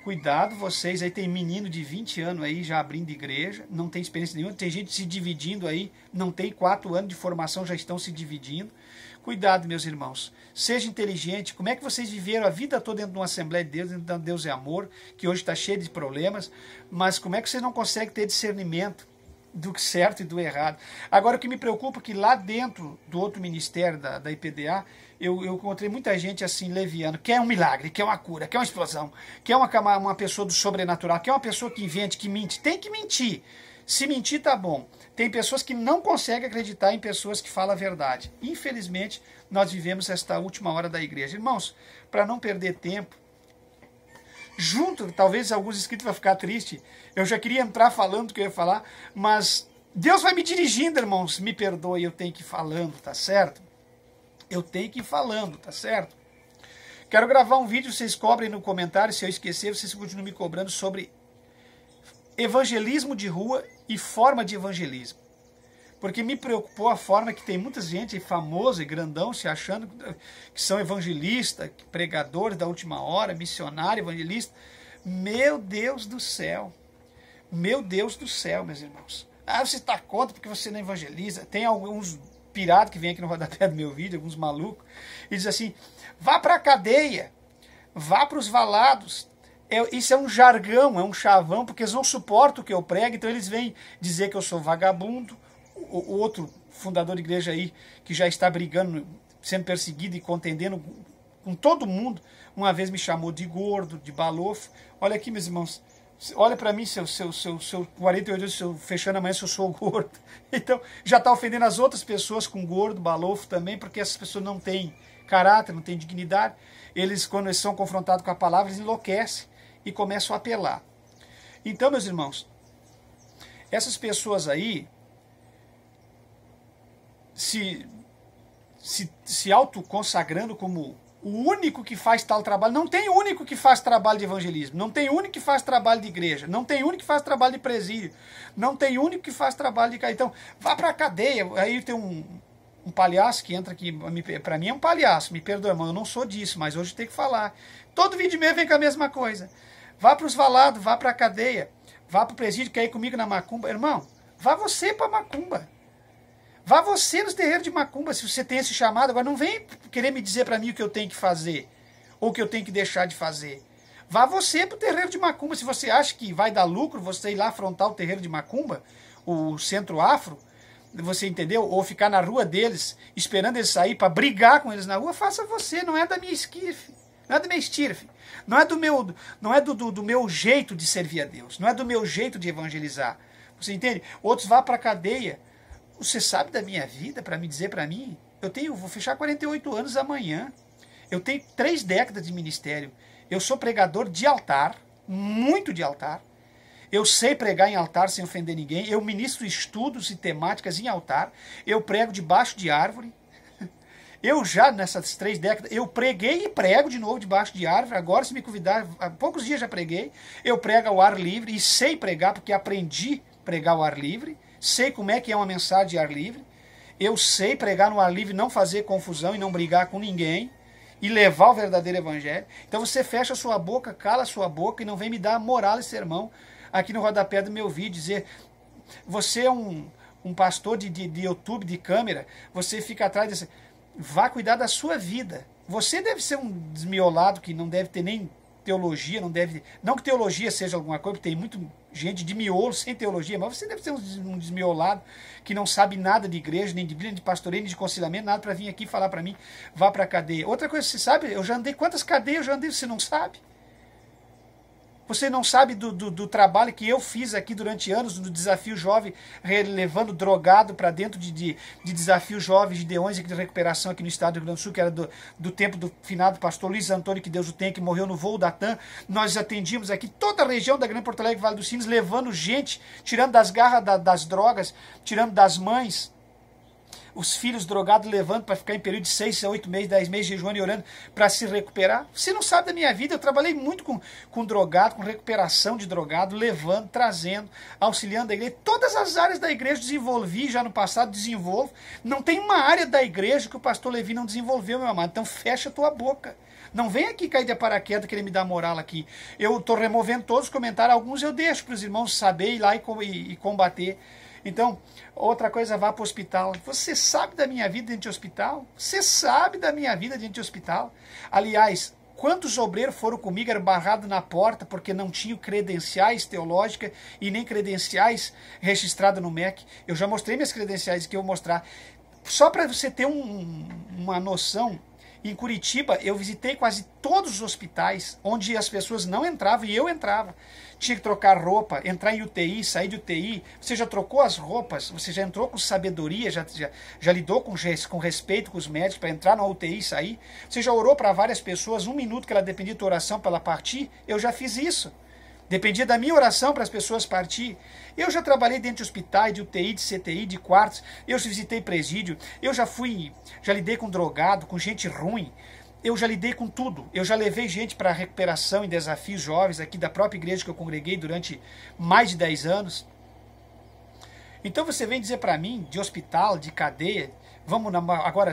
cuidado vocês, aí tem menino de 20 anos aí já abrindo igreja, não tem experiência nenhuma, tem gente se dividindo aí, não tem 4 anos de formação, já estão se dividindo. Cuidado, meus irmãos, seja inteligente. Como é que vocês viveram a vida toda dentro de uma Assembleia de Deus, dentro de Deus é Amor, que hoje está cheio de problemas, mas como é que vocês não conseguem ter discernimento do certo e do errado? Agora, o que me preocupa é que lá dentro do outro ministério da IPDA, eu encontrei muita gente assim, leviana, quer um milagre, quer uma cura, quer uma explosão, quer uma pessoa do sobrenatural, quer uma pessoa que invente, que mente. Tem que mentir. Se mentir, tá bom. Tem pessoas que não conseguem acreditar em pessoas que falam a verdade. Infelizmente, nós vivemos esta última hora da igreja. Irmãos, para não perder tempo, junto, talvez alguns inscritos vão ficar tristes, eu já queria entrar falando o que eu ia falar, mas Deus vai me dirigindo, irmãos, me perdoe, eu tenho que ir falando, tá certo? Eu tenho que ir falando, tá certo? Quero gravar um vídeo, vocês cobrem no comentário, se eu esquecer, vocês continuam me cobrando sobre evangelismo de rua e forma de evangelismo. Porque me preocupou a forma que tem muita gente famosa e grandão se achando que são evangelistas, pregadores da última hora, missionário, evangelista. Meu Deus do céu. Meu Deus do céu, meus irmãos. Ah, você está contra porque você não evangeliza. Tem alguns piratas que vêm aqui no rodapé do meu vídeo, alguns malucos, e diz assim, vá para a cadeia, vá para os valados. Isso é um jargão, é um chavão, porque eles não suportam o que eu prego, então eles vêm dizer que eu sou vagabundo. O outro fundador de igreja aí, que já está brigando, sendo perseguido e contendendo com todo mundo, uma vez me chamou de gordo, de balofo. Olha aqui, meus irmãos, olha para mim, seu 48 anos, fechando amanhã, se eu sou gordo. Então, já está ofendendo as outras pessoas com gordo, balofo também, porque essas pessoas não têm caráter, não têm dignidade. Eles, quando eles são confrontados com a palavra, eles enlouquecem e começam a apelar. Então, meus irmãos, essas pessoas aí se autoconsagrando como o único que faz tal trabalho. Não tem único que faz trabalho de evangelismo, não tem único que faz trabalho de igreja, não tem único que faz trabalho de presídio, não tem único que faz trabalho de... Então, vá para a cadeia. Aí tem um palhaço que entra aqui, para mim é um palhaço, me perdoa, irmão, eu não sou disso, mas hoje tem que falar. Todo vídeo meu vem com a mesma coisa. Vá para os valados, vá para a cadeia, vá para o presídio, quer ir comigo na macumba. Irmão, vá você para a macumba. Vá você nos terreiros de macumba, se você tem esse chamado. Agora não vem querer me dizer para mim o que eu tenho que fazer, ou o que eu tenho que deixar de fazer. Vá você para o terreiro de macumba. Se você acha que vai dar lucro você ir lá afrontar o terreiro de macumba, o centro afro, você entendeu? Ou ficar na rua deles, esperando eles sair para brigar com eles na rua, faça você, não é da minha esquife. Não é do meu estirfe, não é do meu jeito de servir a Deus, não é do meu jeito de evangelizar. Você entende? Outros vão para a cadeia. Você sabe da minha vida para me dizer para mim? Vou fechar 48 anos amanhã. Eu tenho 3 décadas de ministério. Eu sou pregador de altar, muito de altar. Eu sei pregar em altar sem ofender ninguém. Eu ministro estudos e temáticas em altar. Eu prego debaixo de árvore. Eu já, nessas 3 décadas, eu preguei e prego de novo debaixo de árvore. Agora, se me convidar, há poucos dias já preguei. Eu prego ao ar livre e sei pregar, porque aprendi a pregar ao ar livre. Sei como é que é uma mensagem de ar livre. Eu sei pregar no ar livre, não fazer confusão e não brigar com ninguém. E levar o verdadeiro evangelho. Então você fecha a sua boca, cala a sua boca e não vem me dar moral e sermão aqui no rodapé do meu vídeo. Dizer, você é um pastor de YouTube, de câmera, você fica atrás desse... Vá cuidar da sua vida. Você deve ser um desmiolado que não deve ter nem teologia, não que teologia seja alguma coisa, porque tem muita gente de miolo sem teologia, mas você deve ser um desmiolado que não sabe nada de igreja, nem de Bíblia, nem de pastoreio, nem de conciliamento, nada para vir aqui falar para mim, vá para a cadeia. Outra coisa, você sabe, eu já andei, quantas cadeias eu já andei, você não sabe? Você não sabe do trabalho que eu fiz aqui durante anos no Desafio Jovem, levando drogado para dentro de Desafio Jovem, de Deões e de recuperação aqui no estado do Rio Grande do Sul, que era do tempo do finado pastor Luiz Antônio, que Deus o tenha, que morreu no voo da TAM. Nós atendíamos aqui toda a região da Grande Porto Alegre, Vale dos Sinos, levando gente, tirando das garras das drogas, tirando das mães, os filhos drogados levando para ficar em período de 6 a 8 meses, 10 meses, jejuando e orando para se recuperar. Você não sabe da minha vida, eu trabalhei muito com drogado, com recuperação de drogado, levando, trazendo, auxiliando a igreja. Todas as áreas da igreja desenvolvi já no passado, desenvolvo. Não tem uma área da igreja que o pastor Levi não desenvolveu, meu amado. Então fecha a tua boca. Não vem aqui cair de paraquedas querer me dar moral aqui. Eu estou removendo todos os comentários, alguns eu deixo para os irmãos saber ir lá e combater. Então, outra coisa, vá para o hospital. Você sabe da minha vida dentro de hospital? Você sabe da minha vida dentro de hospital? Aliás, quantos obreiros foram comigo, eram barrados na porta porque não tinham credenciais teológicas e nem credenciais registradas no MEC? Eu já mostrei minhas credenciais que eu vou mostrar. Só para você ter uma noção, em Curitiba eu visitei quase todos os hospitais onde as pessoas não entravam e eu entrava. Tinha que trocar roupa, entrar em UTI, sair de UTI. Você já trocou as roupas, você já entrou com sabedoria, já lidou com respeito com os médicos para entrar na UTI e sair. Você já orou para várias pessoas, 1 minuto que ela dependia da tua oração para ela partir. Eu já fiz isso. Dependia da minha oração para as pessoas partir. Eu já trabalhei dentro de hospitais, de UTI, de CTI, de quartos. Eu já visitei presídio. Eu já lidei com drogado, com gente ruim. Eu já lidei com tudo. Eu já levei gente para recuperação em desafios jovens aqui da própria igreja que eu congreguei durante mais de 10 anos. Então você vem dizer para mim, de hospital, de cadeia, vamos agora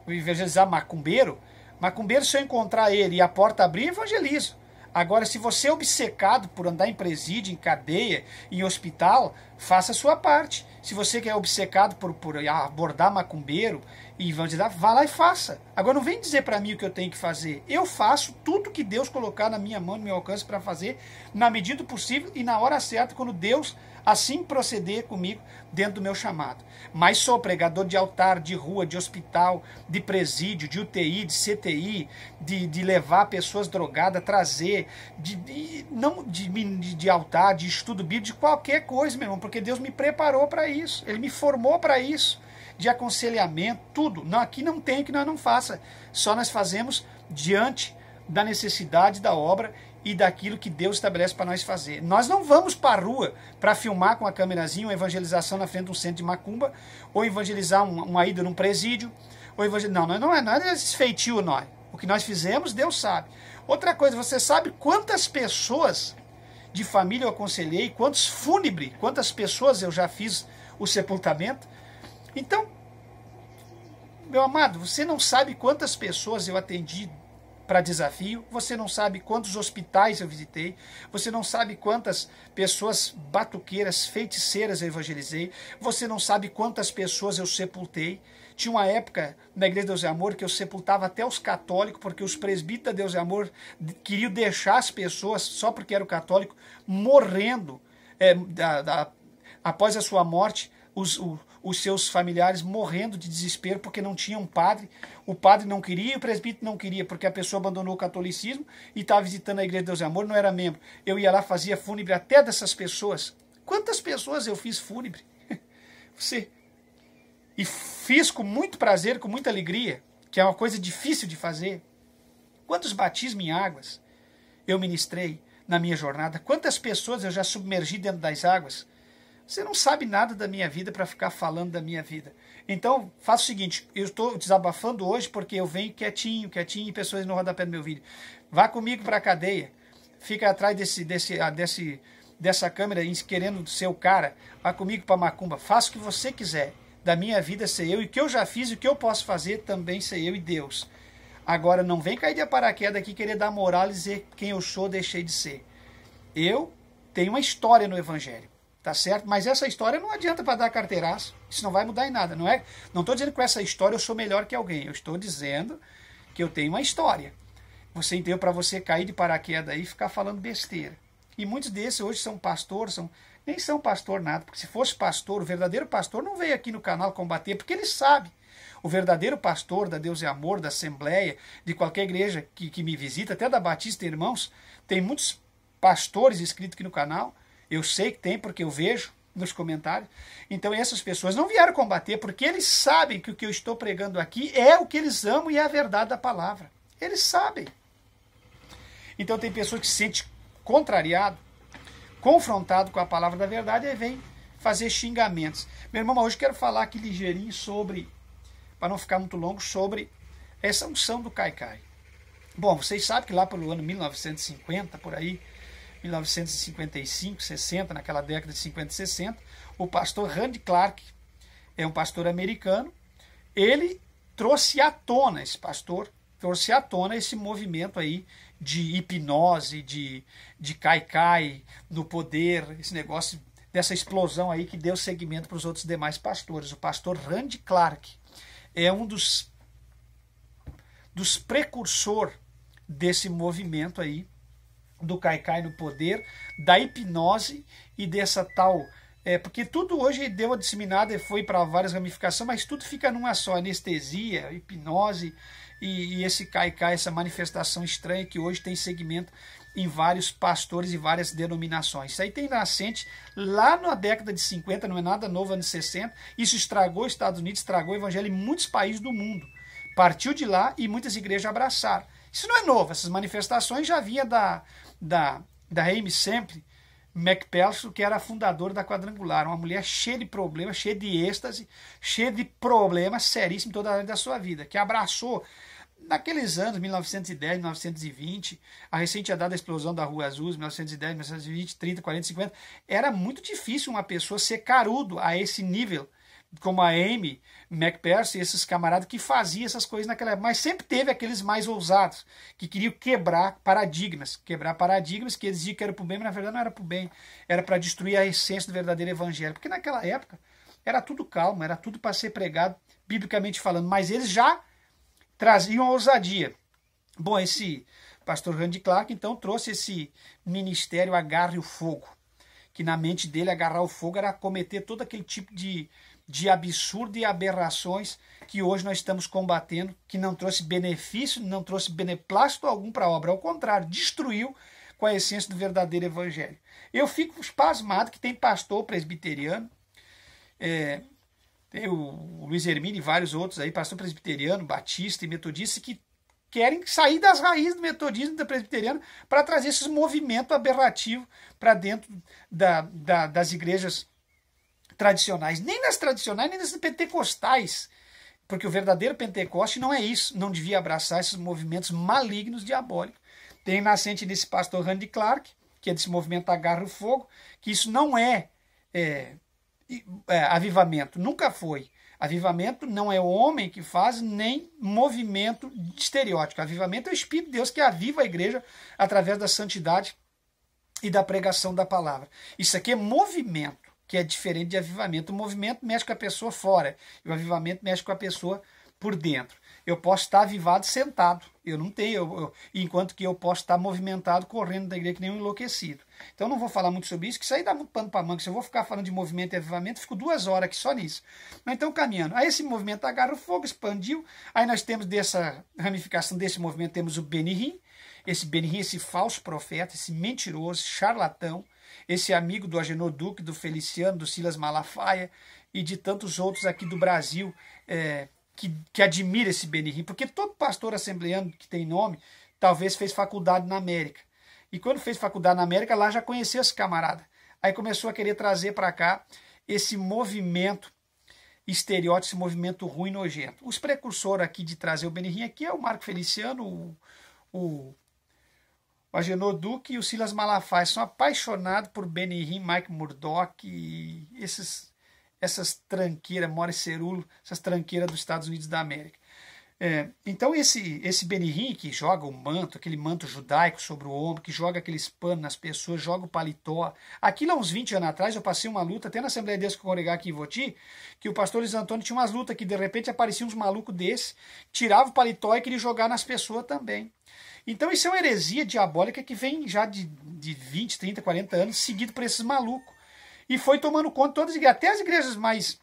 evangelizar macumbeiro. Macumbeiro, se eu encontrar ele e a porta abrir, evangelizo. Agora, se você é obcecado por andar em presídio, em cadeia, em hospital, faça a sua parte. Se você quer obcecado por abordar macumbeiro e evangelizar, vá lá e faça. Agora, não vem dizer para mim o que eu tenho que fazer. Eu faço tudo que Deus colocar na minha mão, no meu alcance para fazer, na medida do possível e na hora certa, quando Deus assim proceder comigo dentro do meu chamado. Mas sou pregador de altar, de rua, de hospital, de presídio, de UTI, de CTI, de levar pessoas drogadas, trazer, de altar, de estudo bíblico, de qualquer coisa, meu irmão, porque Deus me preparou para isso, Ele me formou para isso, de aconselhamento, tudo. Não, aqui não tem que nós não faça, só nós fazemos diante da necessidade da obra e daquilo que Deus estabelece para nós fazer. Nós não vamos para a rua para filmar com a câmerazinha uma evangelização na frente de um centro de macumba, ou evangelizar uma ida num presídio, ou não é esse feitio, nós. O que nós fizemos, Deus sabe. Outra coisa, você sabe quantas pessoas de família eu aconselhei, quantas pessoas eu já fiz o sepultamento? Então, meu amado, você não sabe quantas pessoas eu atendi para desafio, você não sabe quantos hospitais eu visitei, você não sabe quantas pessoas batuqueiras, feiticeiras eu evangelizei, você não sabe quantas pessoas eu sepultei. Tinha uma época na Igreja de Deus e Amor que eu sepultava até os católicos, porque os presbíteros de Deus e Amor queriam deixar as pessoas, só porque eram católicos, morrendo após a sua morte, os seus familiares morrendo de desespero porque não tinham padre. O padre não queria e o presbítero não queria, porque a pessoa abandonou o catolicismo e estava visitando a Igreja de Deus e Amor, não era membro. Eu ia lá, fazia fúnebre até dessas pessoas. Quantas pessoas eu fiz fúnebre? E fiz com muito prazer, com muita alegria, que é uma coisa difícil de fazer. Quantos batismos em águas eu ministrei na minha jornada? Quantas pessoas eu já submergi dentro das águas? Você não sabe nada da minha vida para ficar falando da minha vida. Então, faça o seguinte, eu estou desabafando hoje porque eu venho quietinho, e pessoas no rodapé do meu vídeo. Vá comigo para a cadeia, fica atrás dessa câmera querendo ser o cara, vá comigo para Macumba, faça o que você quiser. Da minha vida ser eu, e o que eu já fiz e o que eu posso fazer também ser eu e Deus. Agora, não vem cair de paraquedas aqui querer dar moral e dizer quem eu sou, deixei de ser. Eu tenho uma história no Evangelho. Tá certo? Mas essa história não adianta para dar carteiraço. Isso não vai mudar em nada. Não estou dizendo que com essa história eu sou melhor que alguém. Eu estou dizendo que eu tenho uma história. Você entendeu? Para você cair de paraquedas aí e ficar falando besteira. E muitos desses hoje são pastores, nem são pastor nada. Porque se fosse pastor, o verdadeiro pastor não veio aqui no canal combater, porque ele sabe. O verdadeiro pastor da Deus e Amor, da Assembleia, de qualquer igreja que me visita, até da Batista Irmãos, tem muitos pastores inscritos aqui no canal. Eu sei que tem, porque eu vejo nos comentários. Então essas pessoas não vieram combater, porque eles sabem que o que eu estou pregando aqui é o que eles amam e é a verdade da palavra. Eles sabem. Então tem pessoas que se sentem contrariado, confrontado com a palavra da verdade e vem fazer xingamentos. Meu irmão, hoje eu quero falar aqui ligeirinho sobre, para não ficar muito longo, sobre essa unção do Caicai. Bom, vocês sabem que lá pelo ano 1950, por aí, 1955, 60, naquela década de 50 e 60, o pastor Randy Clark, é um pastor americano, ele trouxe à tona, esse movimento aí de hipnose, de Caicai no poder, esse negócio dessa explosão aí que deu seguimento para os outros demais pastores. O pastor Randy Clark é um dos precursores desse movimento aí, do Caicai no poder, da hipnose e dessa tal... porque tudo hoje deu uma disseminada e foi para várias ramificações, mas tudo fica numa só, anestesia, hipnose e esse Caicai, essa manifestação estranha que hoje tem segmento em vários pastores e várias denominações. Isso aí tem nascente lá na década de 50, não é nada novo, anos 60, isso estragou os Estados Unidos, estragou o evangelho em muitos países do mundo. Partiu de lá e muitas igrejas abraçaram. Isso não é novo, essas manifestações já vinha da Amy Semple McPherson, que era a fundadora da Quadrangular, uma mulher cheia de problemas, cheia de êxtase, cheia de problemas seríssimos em toda a área da sua vida, que abraçou, naqueles anos, 1910, 1920, a recente tinha dado a explosão da Rua Azul, 1910, 1920, 30, 40, 50, era muito difícil uma pessoa ser carudo a esse nível, como a Amy McPherson e esses camaradas que faziam essas coisas naquela época. Mas sempre teve aqueles mais ousados, que queriam quebrar paradigmas que eles diziam que era para o bem, mas na verdade não era para o bem, era para destruir a essência do verdadeiro evangelho. Porque naquela época era tudo calmo, era tudo para ser pregado, biblicamente falando, mas eles já traziam a ousadia. Bom, esse pastor Randy Clark então trouxe esse ministério Agarre o Fogo, que na mente dele agarrar o fogo era cometer todo aquele tipo de absurdo e aberrações que hoje nós estamos combatendo, que não trouxe benefício, não trouxe beneplácito algum para a obra, ao contrário, destruiu com a essência do verdadeiro evangelho. Eu fico pasmado que tem pastor presbiteriano, tem o Luiz Hermínio e vários outros aí, pastor presbiteriano, batista e metodista, que querem sair das raízes do metodismo e do presbiteriano para trazer esses movimentos aberrativos para dentro das igrejas tradicionais, nem nas tradicionais, nem nas pentecostais, porque o verdadeiro Pentecoste não é isso, não devia abraçar esses movimentos malignos diabólicos. Tem nascente desse pastor Randy Clark, que é desse movimento Agarra o Fogo, que isso não é avivamento, nunca foi. Avivamento não é o homem que faz, nem movimento de estereótipo. Avivamento é o Espírito de Deus que aviva a igreja através da santidade e da pregação da palavra. Isso aqui é movimento, que é diferente de avivamento. O movimento mexe com a pessoa fora, e o avivamento mexe com a pessoa por dentro. Eu posso estar avivado sentado, eu não tenho, enquanto que eu posso estar movimentado, correndo da igreja que nem um enlouquecido. Então não vou falar muito sobre isso, que isso aí dá muito pano para manga. Se eu vou ficar falando de movimento e avivamento, fico 2 horas aqui só nisso. Mas então caminhando. Aí esse movimento Agarra o Fogo, expandiu. Aí nós temos dessa ramificação desse movimento, temos o Benny Hinn. Esse Benny Hinn, esse falso profeta, esse mentiroso, charlatão, esse amigo do Agenor Duque, do Feliciano, do Silas Malafaia e de tantos outros aqui do Brasil, que admira esse Benny Hinn, porque todo pastor assembleano que tem nome, talvez fez faculdade na América. E quando fez faculdade na América, lá já conheceu esse camarada. Aí começou a querer trazer para cá esse movimento estereótipo, esse movimento ruim e nojento. Os precursores aqui de trazer o Benny Hinn aqui é o Marco Feliciano, o Agenor Duque e o Silas Malafaia. São apaixonados por Benny Hinn, Mike Murdock e essas tranqueiras, Maurice Cerulo, essas tranqueiras dos Estados Unidos da América. Então esse Benny Hinn que joga o manto, aquele manto judaico sobre o ombro, que joga aqueles panos nas pessoas, joga o paletó. Aquilo há uns 20 anos atrás eu passei uma luta, até na Assembleia de Deus que eu congregar aqui em Voti, que o pastor Luiz Antônio tinha umas lutas que de repente apareciam uns malucos desses, tirava o paletó e queria jogar nas pessoas também. Então isso é uma heresia diabólica que vem já de 20, 30, 40 anos, seguido por esses malucos. E foi tomando conta de todas as igrejas, até as igrejas mais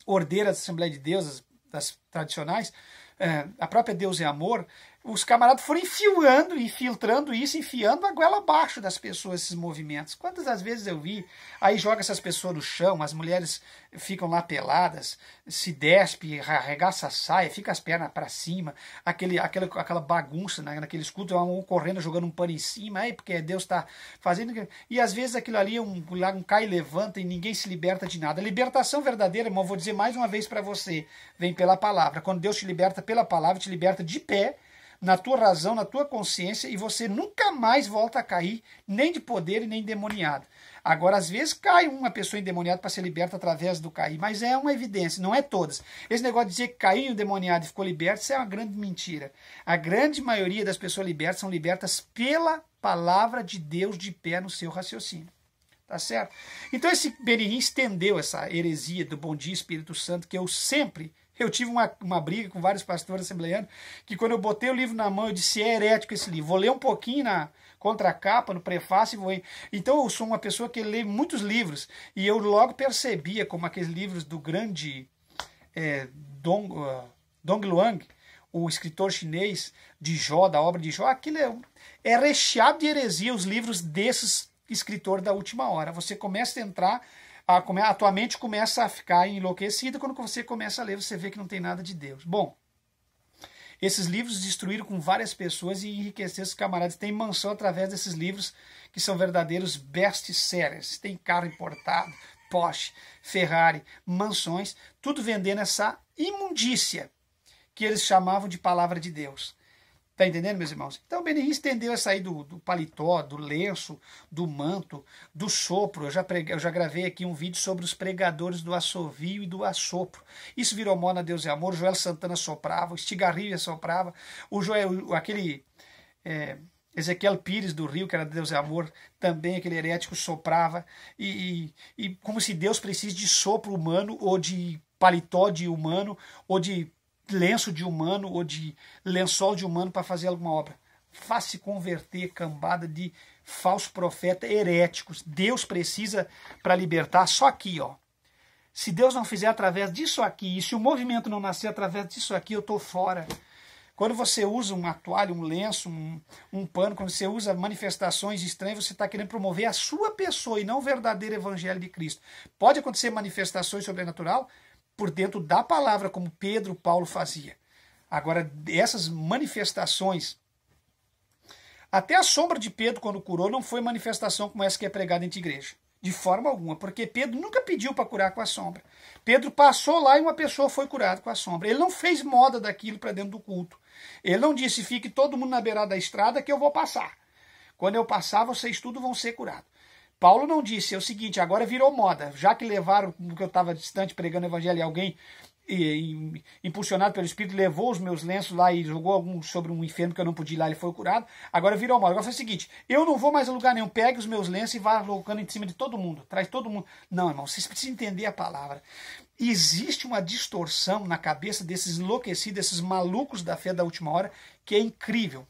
ordeiras da Assembleia de Deus, das tradicionais, a própria Deus é Amor, os camaradas foram infiltrando isso, enfiando a goela abaixo das pessoas, esses movimentos. Quantas das vezes eu vi, aí joga essas pessoas no chão, as mulheres ficam lá peladas, se despe, arregaça a saia, fica as pernas para cima, aquela bagunça, né, naqueles cultos, um correndo, jogando um pano em cima, aí porque Deus está fazendo... E às vezes aquilo ali é um cai e levanta e ninguém se liberta de nada. A libertação verdadeira, irmão, vou dizer mais uma vez para você, vem pela palavra. Quando Deus te liberta pela palavra, te liberta de pé, na tua razão, na tua consciência, e você nunca mais volta a cair, nem de poder e nem endemoniado. Agora, às vezes, cai uma pessoa endemoniada para ser liberta através do cair, mas é uma evidência, não é todas. Esse negócio de dizer que caiu endemoniado e ficou liberto, isso é uma grande mentira. A grande maioria das pessoas libertas são libertas pela palavra de Deus de pé no seu raciocínio. Tá certo? Então, esse Benihim estendeu essa heresia do Bom Dia Espírito Santo, que eu tive uma briga com vários pastores assembleianos, que quando eu botei o livro na mão, eu disse, é herético esse livro. Vou ler um pouquinho na contracapa, no prefácio, Então eu sou uma pessoa que lê muitos livros, e eu logo percebia como aqueles livros do grande Dong Luang, o escritor chinês de Jó, da obra de Jó, aquilo é recheado de heresia, os livros desses escritores da última hora. Você começa a entrar... A tua mente começa a ficar enlouquecida, quando você começa a ler, você vê que não tem nada de Deus. Bom, esses livros destruíram com várias pessoas e enriqueceram os camaradas. Tem mansão através desses livros, que são verdadeiros best-sellers. Tem carro importado, Porsche, Ferrari, mansões, tudo vendendo essa imundícia que eles chamavam de palavra de Deus. Tá entendendo, meus irmãos? Então o Benihim estendeu essa aí do paletó, do lenço, do manto, do sopro. Eu já gravei aqui um vídeo sobre os pregadores do assovio e do assopro. Isso virou moda, Deus é amor. O Joel Santana soprava, o Estigarribia soprava, Ezequiel Pires do Rio, que era Deus é amor, também aquele herético soprava. E como se Deus precise de sopro humano, ou de paletó de humano, ou de lenço de humano ou de lençol de humano para fazer alguma obra. Faz-se converter cambada de falso profeta heréticos. Deus precisa para libertar só aqui, ó. Se Deus não fizer através disso aqui, e se o movimento não nascer através disso aqui, eu estou fora. Quando você usa uma toalha, um lenço, um pano, quando você usa manifestações estranhas, você está querendo promover a sua pessoa e não o verdadeiro evangelho de Cristo. Pode acontecer manifestações sobrenaturais por dentro da palavra, como Pedro, Paulo fazia. Agora, essas manifestações, até a sombra de Pedro, quando curou, não foi manifestação como essa que é pregada dentro de igreja. De forma alguma, porque Pedro nunca pediu para curar com a sombra. Pedro passou lá e uma pessoa foi curada com a sombra. Ele não fez moda daquilo para dentro do culto. Ele não disse, fique todo mundo na beirada da estrada que eu vou passar. Quando eu passar, vocês tudo vão ser curados. Paulo não disse, é o seguinte, agora virou moda, já que levaram, porque eu estava distante pregando o evangelho e alguém, impulsionado pelo Espírito, levou os meus lenços lá e jogou algum sobre um enfermo que eu não podia ir lá, ele foi curado, agora virou moda. Agora foi o seguinte, eu não vou mais a lugar nenhum, pegue os meus lenços e vá colocando em cima de todo mundo, traz todo mundo. Não, irmão, vocês precisam entender a palavra. Existe uma distorção na cabeça desses enlouquecidos, desses malucos da fé da última hora, que é incrível,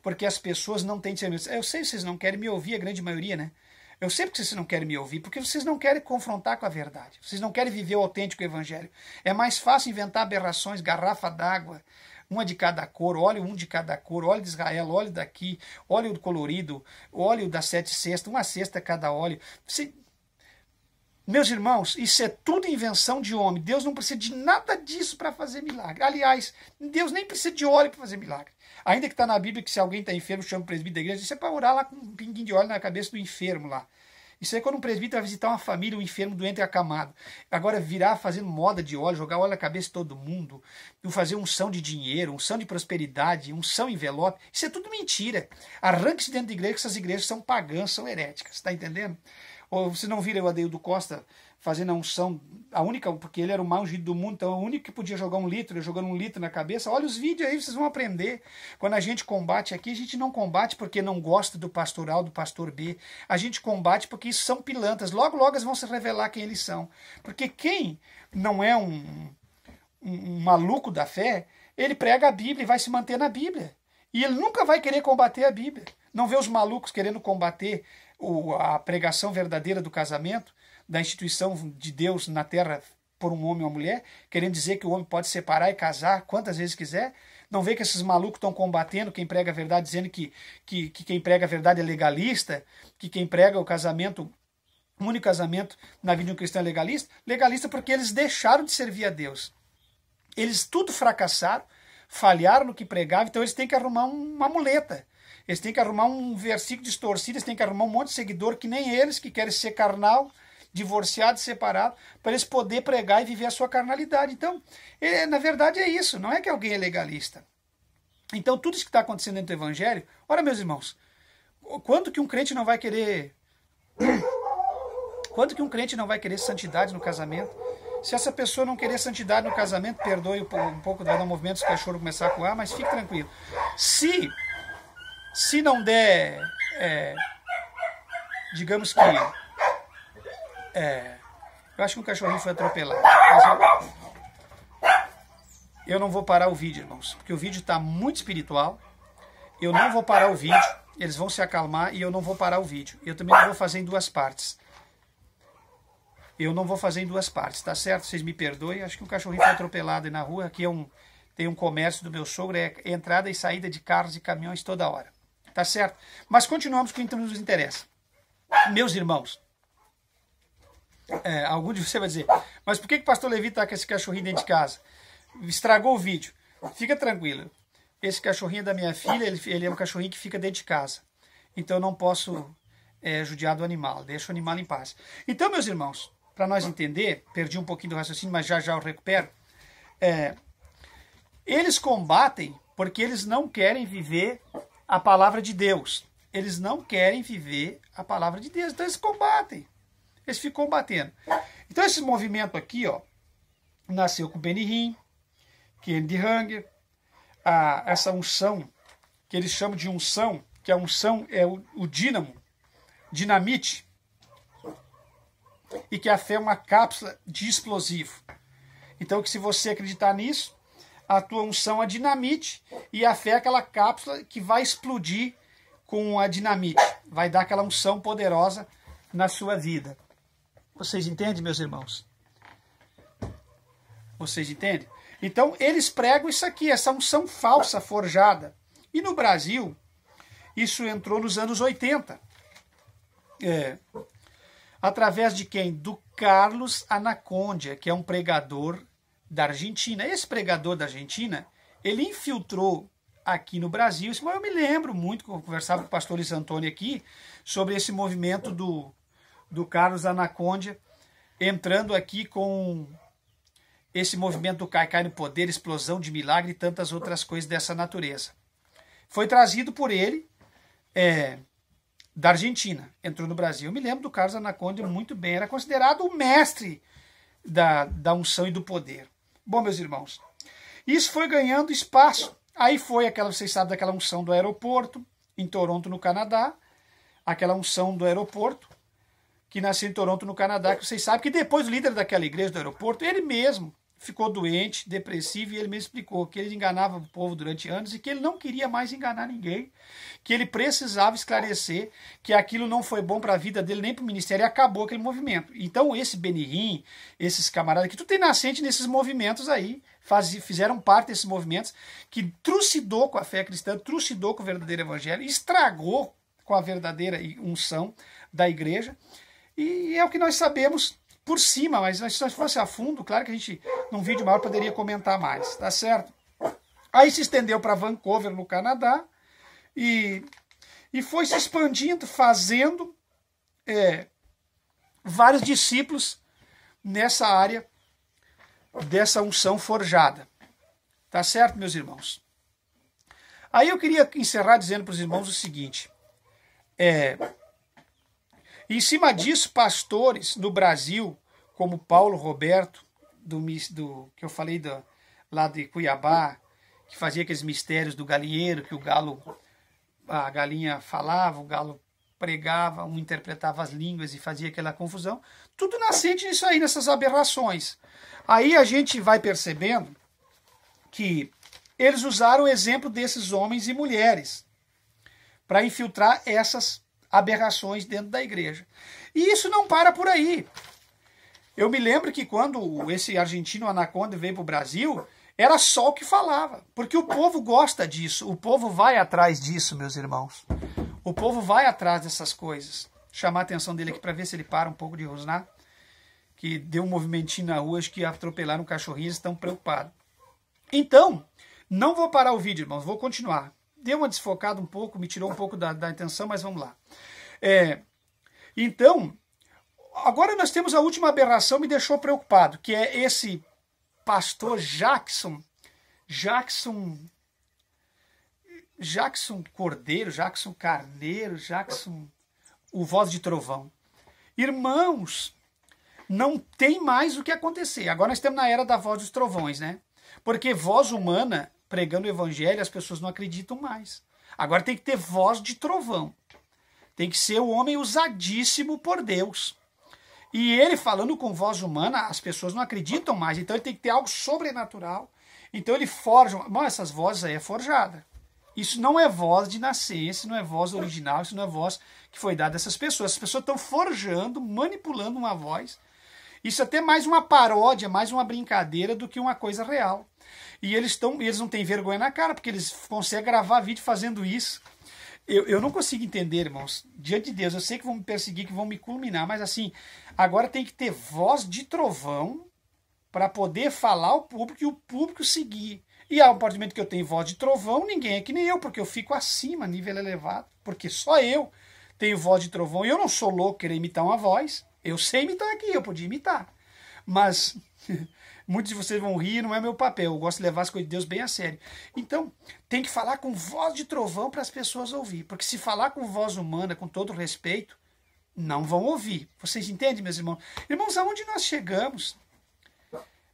porque as pessoas não têm discernimento. Eu sei que vocês não querem me ouvir, a grande maioria, né? Eu sei porque vocês não querem me ouvir, porque vocês não querem confrontar com a verdade. Vocês não querem viver o autêntico evangelho. É mais fácil inventar aberrações, garrafa d'água, uma de cada cor, óleo um de cada cor, óleo de Israel, óleo daqui, óleo colorido, óleo das 7 cestas, uma cesta cada óleo. Meus irmãos, isso é tudo invenção de homem. Deus não precisa de nada disso para fazer milagre. Aliás, Deus nem precisa de óleo para fazer milagre. Ainda que está na Bíblia que se alguém está enfermo, chama o presbítero da igreja, isso é para orar lá com um pinguinho de óleo na cabeça do enfermo lá. Isso é quando um presbítero vai visitar uma família, um enfermo doente e acamado. Agora virar fazendo moda de óleo, jogar óleo na cabeça de todo mundo, fazer unção de dinheiro, unção de prosperidade, unção envelope, isso é tudo mentira. Arranque-se dentro da igreja, que essas igrejas são pagãs, são heréticas, está entendendo? Ou você não vira o Adeildo Costa fazendo a unção, a única, porque ele era o mais ungido do mundo, então o único que podia jogar um litro, jogando um litro na cabeça. Olha os vídeos aí, vocês vão aprender. Quando a gente combate aqui, a gente não combate porque não gosta do pastor A, do pastor B. A gente combate porque isso são pilantras. Logo, logo eles vão se revelar quem eles são. Porque quem não é um maluco da fé, ele prega a Bíblia e vai se manter na Bíblia. E ele nunca vai querer combater a Bíblia. Não vê os malucos querendo combater a pregação verdadeira do casamento, da instituição de Deus na terra por um homem ou uma mulher, querendo dizer que o homem pode separar e casar quantas vezes quiser. Não vê que esses malucos estão combatendo quem prega a verdade, dizendo que quem prega a verdade é legalista, que quem prega o casamento, o único casamento na vida de um cristão é legalista? Legalista porque eles deixaram de servir a Deus. Eles tudo fracassaram, falharam no que pregavam, então eles têm que arrumar uma muleta. Eles têm que arrumar um versículo distorcido, eles têm que arrumar um monte de seguidor que nem eles, que querem ser carnal, divorciado, separado, para eles poderem pregar e viver a sua carnalidade. Então, na verdade é isso, não é que alguém é legalista. Então, tudo isso que está acontecendo dentro do Evangelho, ora, meus irmãos, quando que um crente não vai querer... Quando que um crente não vai querer santidade no casamento? Se essa pessoa não querer santidade no casamento, perdoe um pouco, vai dar um movimento se o cachorro começar a coar, mas fique tranquilo. Se não der, digamos que... eu acho que um cachorrinho foi atropelado. Mas eu não vou parar o vídeo, irmãos, porque o vídeo está muito espiritual. Eu não vou parar o vídeo, eles vão se acalmar e eu não vou parar o vídeo. Eu também não vou fazer em duas partes. Eu não vou fazer em duas partes, tá certo? Vocês me perdoem, acho que um cachorrinho foi atropelado aí na rua. Aqui tem um comércio do meu sogro, é entrada e saída de carros e caminhões toda hora. Tá certo? Mas continuamos com o que nos interessa. Meus irmãos, algum de você vai dizer, mas por que o pastor Levi está com esse cachorrinho dentro de casa? Estragou o vídeo. Fica tranquilo. Esse cachorrinho é da minha filha, ele é um cachorrinho que fica dentro de casa. Então eu não posso judiar do animal, deixa o animal em paz. Então, meus irmãos, para nós entender, perdi um pouquinho do raciocínio, mas já eu recupero. Eles combatem porque eles não querem viver a palavra de Deus. Eles não querem viver a palavra de Deus. Então eles combatem. Eles ficam combatendo. Então esse movimento aqui, ó, nasceu com Benny Hinn, Kennedy Hagin, essa unção, que eles chamam de unção, que a unção é o dínamo, dinamite, e que a fé é uma cápsula de explosivo. Então, que se você acreditar nisso, a tua unção é dinamite e a fé é aquela cápsula que vai explodir com a dinamite. Vai dar aquela unção poderosa na sua vida. Vocês entendem, meus irmãos? Vocês entendem? Então, eles pregam isso aqui, essa unção falsa, forjada. E no Brasil, isso entrou nos anos 80. Através de quem? Do Carlos Anacondia, que é um pregador da Argentina. Esse pregador da Argentina, ele infiltrou aqui no Brasil. Isso eu me lembro muito, eu conversava com o pastor Luiz Antônio aqui, sobre esse movimento do Carlos Anacondia, entrando aqui com esse movimento do Cai no Poder, explosão de milagre e tantas outras coisas dessa natureza. Foi trazido por ele da Argentina, entrou no Brasil. Eu me lembro do Carlos Anacondia muito bem, era considerado o mestre da unção e do poder. Bom, meus irmãos, isso foi ganhando espaço. Aí foi vocês sabem daquela unção do aeroporto, em Toronto, no Canadá, aquela unção do aeroporto, que nasceu em Toronto, no Canadá, que vocês sabem que depois o líder daquela igreja do aeroporto, ele mesmo ficou doente, depressivo, e ele mesmo explicou que ele enganava o povo durante anos e que ele não queria mais enganar ninguém, que ele precisava esclarecer que aquilo não foi bom para a vida dele, nem para o ministério, e acabou aquele movimento. Então esse Benny Hinn, esses camaradas aqui, tudo tem nascente nesses movimentos aí, fizeram parte desses movimentos que trucidou com a fé cristã, trucidou com o verdadeiro evangelho, estragou com a verdadeira unção da igreja, e é o que nós sabemos por cima, mas se nós fosse a fundo, claro que a gente, num vídeo maior, poderia comentar mais, tá certo? Aí se estendeu para Vancouver, no Canadá, e foi se expandindo, fazendo vários discípulos nessa área dessa unção forjada. Tá certo, meus irmãos? Aí eu queria encerrar dizendo para os irmãos o seguinte, em cima disso, pastores no Brasil, como Paulo Roberto, que eu falei lá de Cuiabá, que fazia aqueles mistérios do galinheiro, que a galinha falava, o galo pregava, um interpretava as línguas e fazia aquela confusão. Tudo nascente nisso aí, nessas aberrações. Aí a gente vai percebendo que eles usaram o exemplo desses homens e mulheres para infiltrar essas aberrações dentro da igreja. E isso não para por aí. Eu me lembro que quando esse argentino Anacondia veio para o Brasil, era só o que falava, porque o povo gosta disso, o povo vai atrás disso, meus irmãos. O povo vai atrás dessas coisas. Chamar a atenção dele aqui para ver se ele para um pouco de rosnar, que deu um movimentinho na rua, acho que atropelaram um cachorrinho, eles estão preocupados. Então, não vou parar o vídeo, irmãos, vou continuar. Deu uma desfocada um pouco, me tirou um pouco da atenção, mas vamos lá. Então, agora nós temos a última aberração, me deixou preocupado, que é esse pastor Jackson Cordeiro, Jackson Carneiro, Jackson, o Voz de Trovão. Irmãos, não tem mais o que acontecer. Agora nós estamos na era da voz dos trovões, né? Porque voz humana, pregando o evangelho, as pessoas não acreditam mais. Agora tem que ter voz de trovão. Tem que ser o homem usadíssimo por Deus. E ele falando com voz humana, as pessoas não acreditam mais. Então ele tem que ter algo sobrenatural. Então ele forja. Bom, essas vozes aí é forjada. Isso não é voz de nascença, não é voz original, isso não é voz que foi dada a essas pessoas. As pessoas estão forjando, manipulando uma voz. Isso é até mais uma paródia, mais uma brincadeira do que uma coisa real. E eles não têm vergonha na cara, porque eles conseguem gravar vídeo fazendo isso. Eu não consigo entender, irmãos. Diante de Deus, eu sei que vão me perseguir, que vão me culminar, mas assim, agora tem que ter voz de trovão para poder falar ao público e o público seguir. E a partir do momento que eu tenho voz de trovão, ninguém é que nem eu, porque eu fico acima, nível elevado, porque só eu tenho voz de trovão. E eu não sou louco querer imitar uma voz. Eu sei imitar aqui, eu podia imitar. Mas muitos de vocês vão rir, não é meu papel. Eu gosto de levar as coisas de Deus bem a sério. Então, tem que falar com voz de trovão para as pessoas ouvir. Porque se falar com voz humana, com todo respeito, não vão ouvir. Vocês entendem, meus irmãos? Irmãos, aonde nós chegamos?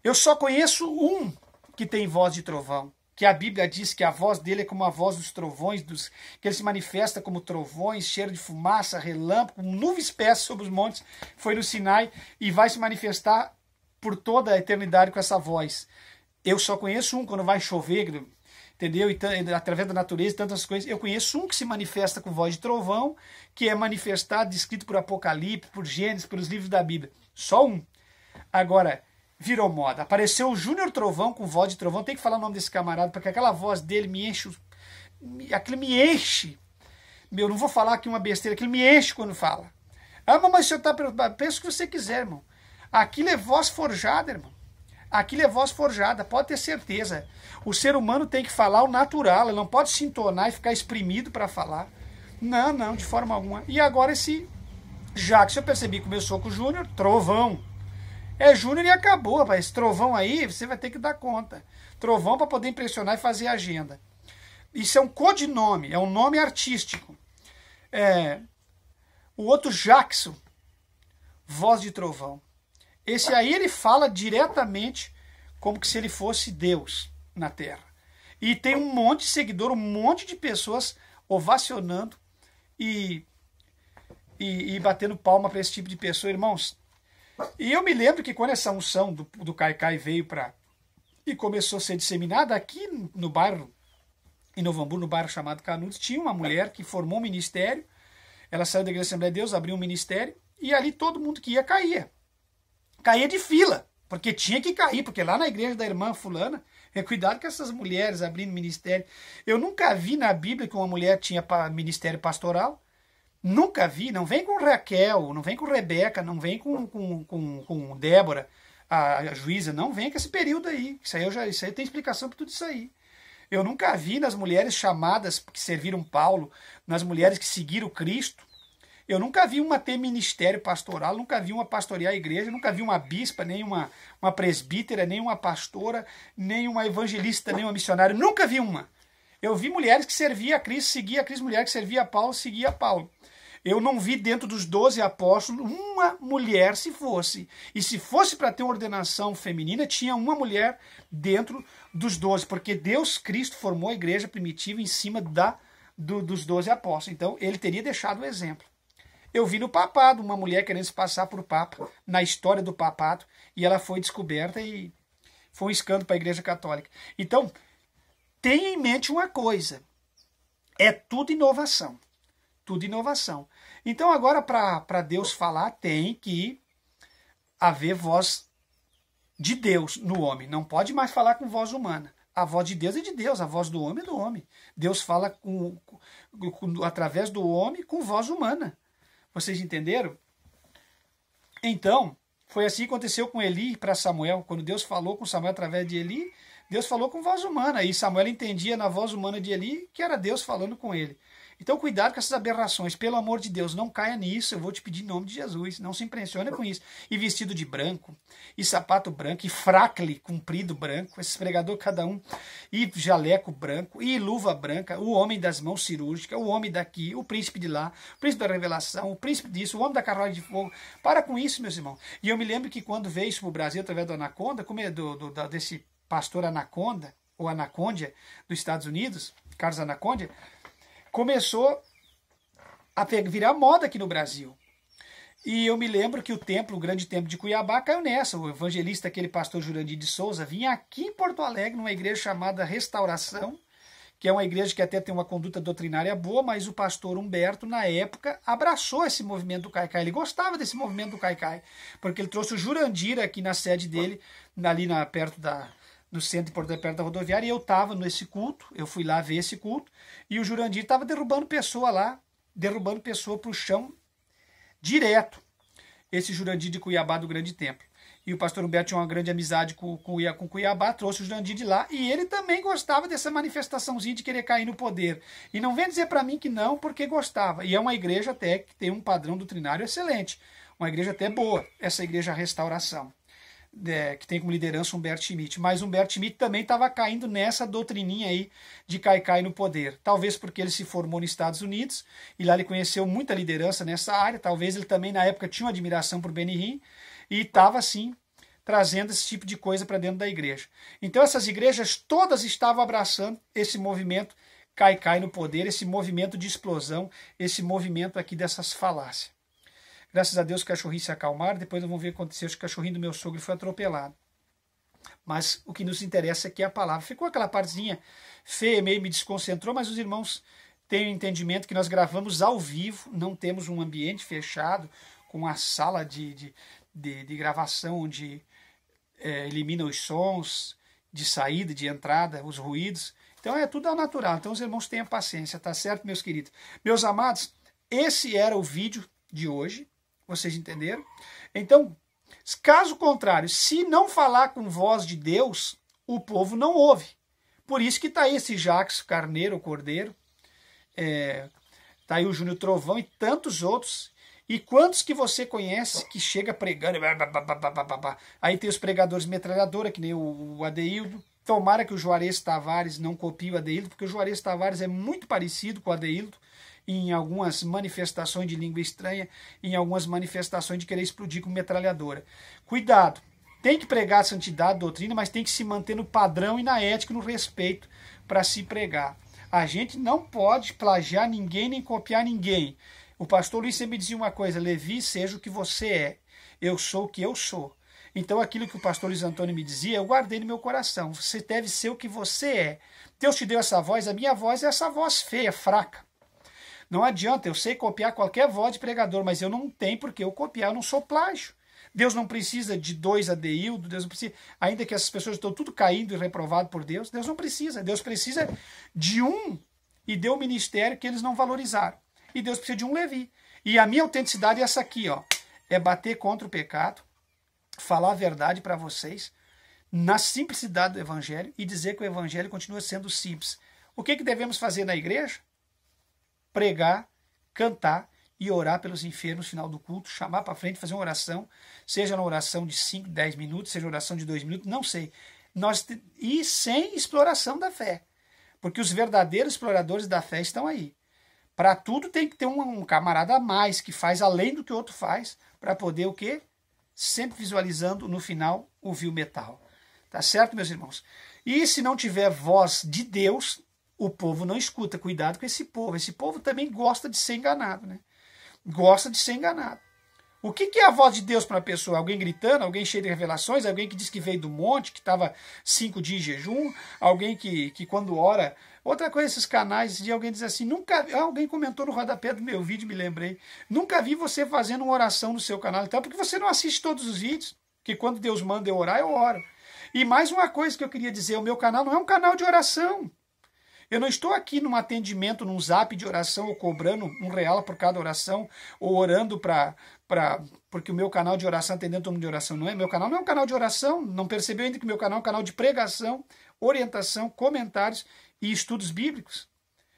Eu só conheço um que tem voz de trovão. Que a Bíblia diz que a voz dele é como a voz dos trovões, que ele se manifesta como trovões, cheiro de fumaça, relâmpago, nuvem espessa sobre os montes, foi no Sinai, e vai se manifestar por toda a eternidade com essa voz. Eu só conheço um quando vai chover, entendeu? E, através da natureza e tantas coisas. Eu conheço um que se manifesta com voz de trovão, que é manifestado, descrito por Apocalipse, por Gênesis, pelos livros da Bíblia. Só um. Agora, virou moda. Apareceu o Júnior Trovão com voz de trovão. Tem que falar o nome desse camarada, porque aquela voz dele me enche. Aquilo me enche. Meu, não vou falar aqui uma besteira, aquilo me enche quando fala. Ah, mas o senhor está preocupado. Pensa o que você quiser, irmão. Aquilo é voz forjada, irmão. Aquilo é voz forjada, pode ter certeza. O ser humano tem que falar o natural, ele não pode se entonar e ficar exprimido para falar. Não, não, de forma alguma. E agora Jackson, eu percebi que começou com o Júnior, Trovão. É Júnior e acabou, rapaz. Esse trovão aí, você vai ter que dar conta. Trovão para poder impressionar e fazer agenda. Isso é um codinome, é um nome artístico. O outro Jackson, voz de trovão. Esse aí ele fala diretamente como que se ele fosse Deus na Terra. E tem um monte de seguidor, um monte de pessoas ovacionando e batendo palma para esse tipo de pessoa, irmãos. E eu me lembro que quando essa unção do Caicai veio e começou a ser disseminada, aqui no bairro, em Novo Hamburgo, no bairro chamado Canudos, tinha uma mulher que formou um ministério, ela saiu da Igreja Assembleia de Deus, abriu um ministério, e ali todo mundo que ia caía. Caía de fila, porque tinha que cair, porque lá na igreja da irmã fulana, cuidado com essas mulheres abrindo ministério. Eu nunca vi na Bíblia que uma mulher tinha ministério pastoral. Nunca vi, não vem com Raquel, não vem com Rebeca, não vem com Débora, a juíza, não vem com esse período aí. Isso aí tem explicação para tudo isso aí. Eu nunca vi nas mulheres chamadas que serviram Paulo, nas mulheres que seguiram Cristo, eu nunca vi uma ter ministério pastoral, nunca vi uma pastorear a igreja, nunca vi uma bispa, nem uma presbítera, nem uma pastora, nem uma evangelista, nem uma missionária, nunca vi uma. Eu vi mulheres que serviam a Cristo, seguia a Cristo, mulher que servia a Paulo, seguia a Paulo. Eu não vi dentro dos 12 apóstolos uma mulher, se fosse. E se fosse para ter uma ordenação feminina, tinha uma mulher dentro dos 12, porque Deus, Cristo, formou a igreja primitiva em cima dos 12 apóstolos. Então, ele teria deixado o exemplo. Eu vi no papado uma mulher querendo se passar por papa, na história do papado, e ela foi descoberta e foi um escândalo para a igreja católica. Então, tenha em mente uma coisa, é tudo inovação. Tudo inovação. Então agora para Deus falar tem que haver voz de Deus no homem. Não pode mais falar com voz humana. A voz de Deus é de Deus, a voz do homem é do homem. Deus fala através do homem com voz humana. Vocês entenderam? Então, foi assim que aconteceu com Eli para Samuel. Quando Deus falou com Samuel através de Eli, Deus falou com voz humana. E Samuel entendia na voz humana de Eli que era Deus falando com ele. Então, cuidado com essas aberrações. Pelo amor de Deus, não caia nisso. Eu vou te pedir em nome de Jesus. Não se impressione com isso. E vestido de branco, e sapato branco, e fracle comprido branco, esses pregadores cada um, e jaleco branco, e luva branca, o homem das mãos cirúrgicas, o homem daqui, o príncipe de lá, o príncipe da revelação, o príncipe disso, o homem da carruagem de fogo. Para com isso, meus irmãos. E eu me lembro que quando veio isso para o Brasil, através do Anaconda, desse pastor Anaconda, ou Anacondia, dos Estados Unidos, Carlos Anacondia, começou a virar moda aqui no Brasil. E eu me lembro que o grande templo de Cuiabá caiu nessa. O evangelista, aquele pastor Jurandir de Souza, vinha aqui em Porto Alegre, numa igreja chamada Restauração, que é uma igreja que até tem uma conduta doutrinária boa, mas o pastor Humberto, na época, abraçou esse movimento do Caicai. Ele gostava desse movimento do Caicai, porque ele trouxe o Jurandir aqui na sede dele, ali no centro de Porto Alegre, perto da rodoviária, e eu estava nesse culto, eu fui lá ver esse culto, e o Jurandir estava derrubando pessoa lá, derrubando pessoa para o chão direto. Esse Jurandir de Cuiabá do Grande Templo. E o pastor Humberto tinha uma grande amizade com Cuiabá, trouxe o Jurandir de lá, e ele também gostava dessa manifestaçãozinha de querer cair no poder. E não vem dizer para mim que não, porque gostava. E é uma igreja até que tem um padrão doutrinário excelente, uma igreja até boa, essa igreja Restauração. Que tem como liderança Humberto Schmidt, mas Humberto Schmidt também estava caindo nessa doutrininha aí de cair no poder, talvez porque ele se formou nos Estados Unidos e lá ele conheceu muita liderança nessa área, talvez ele também na época tinha uma admiração por Benny Hinn e estava assim trazendo esse tipo de coisa para dentro da igreja. Então essas igrejas todas estavam abraçando esse movimento cai no poder, esse movimento de explosão, esse movimento aqui dessas falácias. Graças a Deus os cachorrinhos se acalmaram, depois nós vamos ver o que aconteceu, o cachorrinho do meu sogro foi atropelado. Mas o que nos interessa aqui é a palavra. Ficou aquela partezinha feia, meio me desconcentrou, mas os irmãos têm o entendimento que nós gravamos ao vivo, não temos um ambiente fechado, com a sala de gravação onde elimina os sons de saída, de entrada, os ruídos. Então é tudo ao natural. Então os irmãos tenham paciência, tá certo, meus queridos? Meus amados, esse era o vídeo de hoje. Vocês entenderam? Então, caso contrário, se não falar com voz de Deus, o povo não ouve. Por isso que está aí esse Jacques Carneiro, o Cordeiro, está aí o Júnior Trovão e tantos outros. E quantos que você conhece que chega pregando, aí tem os pregadores metralhadora, que nem o Adeildo. Tomara que o Juarez Tavares não copie o Adeildo, porque o Juarez Tavares é muito parecido com o Adeildo, em algumas manifestações de língua estranha, em algumas manifestações de querer explodir com metralhadora. Cuidado, tem que pregar a santidade, a doutrina, mas tem que se manter no padrão e na ética, no respeito para se pregar. A gente não pode plagiar ninguém, nem copiar ninguém. O pastor Luiz sempre dizia uma coisa: Levi, seja o que você é, eu sou o que eu sou. Então aquilo que o pastor Luiz Antônio me dizia, eu guardei no meu coração. Você deve ser o que você é. Deus te deu essa voz, a minha voz é essa voz feia, fraca. Não adianta, eu sei copiar qualquer voz de pregador, mas eu não tenho porque eu copiar, eu não sou plágio. Deus não precisa de 2 Adeildo, Deus não precisa, ainda que essas pessoas estão tudo caindo e reprovado por Deus, Deus não precisa. Deus precisa de um e deu um ministério que eles não valorizaram. E Deus precisa de um Levi. E a minha autenticidade é essa aqui, ó, é bater contra o pecado, falar a verdade para vocês, na simplicidade do evangelho e dizer que o evangelho continua sendo simples. O que devemos fazer na igreja? Pregar, cantar e orar pelos enfermos no final do culto, chamar para frente, fazer uma oração, seja uma oração de 5, 10 minutos, seja uma oração de 2 minutos, não sei. E sem exploração da fé, porque os verdadeiros exploradores da fé estão aí. Para tudo tem que ter um camarada a mais, que faz além do que o outro faz, para poder o quê? Sempre visualizando no final o vil metal. Tá certo, meus irmãos? E se não tiver voz de Deus, o povo não escuta. Cuidado com esse povo. Esse povo também gosta de ser enganado, né? Gosta de ser enganado. O que é a voz de Deus para uma pessoa? Alguém gritando? Alguém cheio de revelações? Alguém que diz que veio do monte, que estava 5 dias em jejum? Alguém que quando ora... Outra coisa, esses canais de alguém diz assim, alguém comentou no rodapé do meu vídeo, me lembrei, nunca vi você fazendo uma oração no seu canal, então porque você não assiste todos os vídeos. Porque quando Deus manda eu orar, eu oro. E mais uma coisa que eu queria dizer, o meu canal não é um canal de oração. Eu não estou aqui num atendimento, num zap de oração, ou cobrando R$1 por cada oração, ou orando porque o meu canal de oração, atendendo todo mundo de oração, não é. Meu canal não é um canal de oração, não percebeu ainda que meu canal é um canal de pregação, orientação, comentários e estudos bíblicos.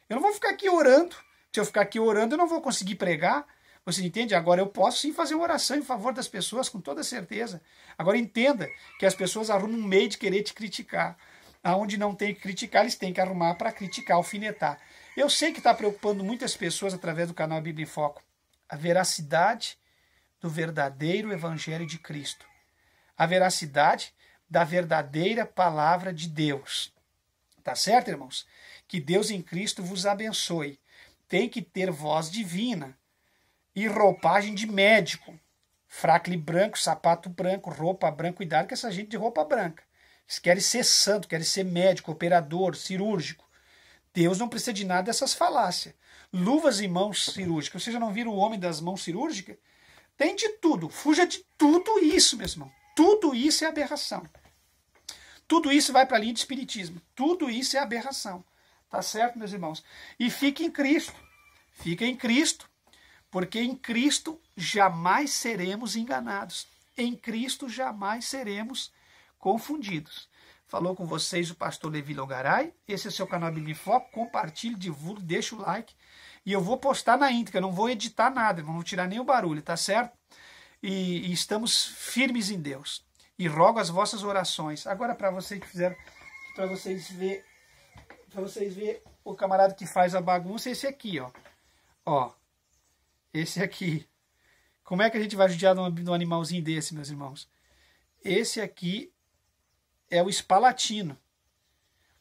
Eu não vou ficar aqui orando. Se eu ficar aqui orando, eu não vou conseguir pregar. Você entende? Agora eu posso sim fazer uma oração em favor das pessoas, com toda certeza. Agora entenda que as pessoas arrumam um meio de querer te criticar. Aonde não tem que criticar, eles têm que arrumar para criticar, alfinetar. Eu sei que está preocupando muitas pessoas através do canal Bíblia em Foco. A veracidade do verdadeiro Evangelho de Cristo. A veracidade da verdadeira palavra de Deus. Tá certo, irmãos? Que Deus em Cristo vos abençoe. Tem que ter voz divina e roupagem de médico. Fracle branco, sapato branco, roupa branca. Cuidado com essa gente de roupa branca. Eles querem ser santo, querem ser médico, operador, cirúrgico. Deus não precisa de nada dessas falácias. Luvas e mãos cirúrgicas. Vocês já não viram o homem das mãos cirúrgicas? Tem de tudo. Fuja de tudo isso, meu irmão. Tudo isso é aberração. Tudo isso vai para a linha de espiritismo. Tudo isso é aberração. Tá certo, meus irmãos? E fique em Cristo. Fica em Cristo. Porque em Cristo jamais seremos enganados. Em Cristo jamais seremos confundidos. Falou com vocês o pastor Levi Longaray. Esse é o seu canal Bíblia em Foco. Compartilhe, divulgue, deixa o like. E eu vou postar na íntegra, não vou editar nada, não vou tirar nem o barulho, tá certo? E estamos firmes em Deus. E rogo as vossas orações. Agora, para vocês que fizeram, para vocês ver o camarada que faz a bagunça, esse aqui, ó. Ó, esse aqui. Como é que a gente vai judiar de um animalzinho desse, meus irmãos? Esse aqui é o Espalatino.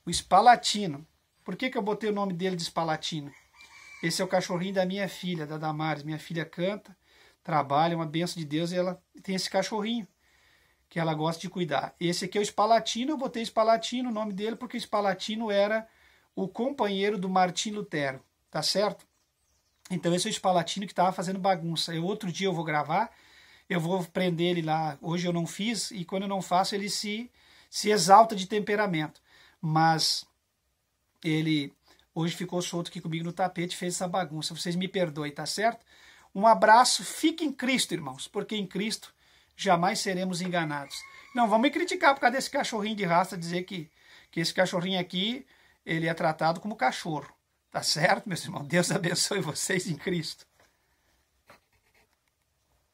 O Espalatino. Por que eu botei o nome dele de Espalatino? Esse é o cachorrinho da minha filha, da Damares. Minha filha canta, trabalha, é uma bênção de Deus, e ela tem esse cachorrinho que ela gosta de cuidar. Esse aqui é o Espalatino, eu botei Espalatino, o nome dele, porque o Espalatino era o companheiro do Martim Lutero, tá certo? Então esse é o Espalatino que estava fazendo bagunça. Outro dia eu vou gravar, eu vou prender ele lá. Hoje eu não fiz, e quando eu não faço ele se exalta de temperamento. Mas ele hoje ficou solto aqui comigo no tapete e fez essa bagunça. Vocês me perdoem, tá certo? Um abraço, fique em Cristo, irmãos, porque em Cristo jamais seremos enganados. Não vamos me criticar por causa desse cachorrinho de raça, dizer que esse cachorrinho aqui, ele é tratado como cachorro. Tá certo, meus irmãos? Deus abençoe vocês em Cristo.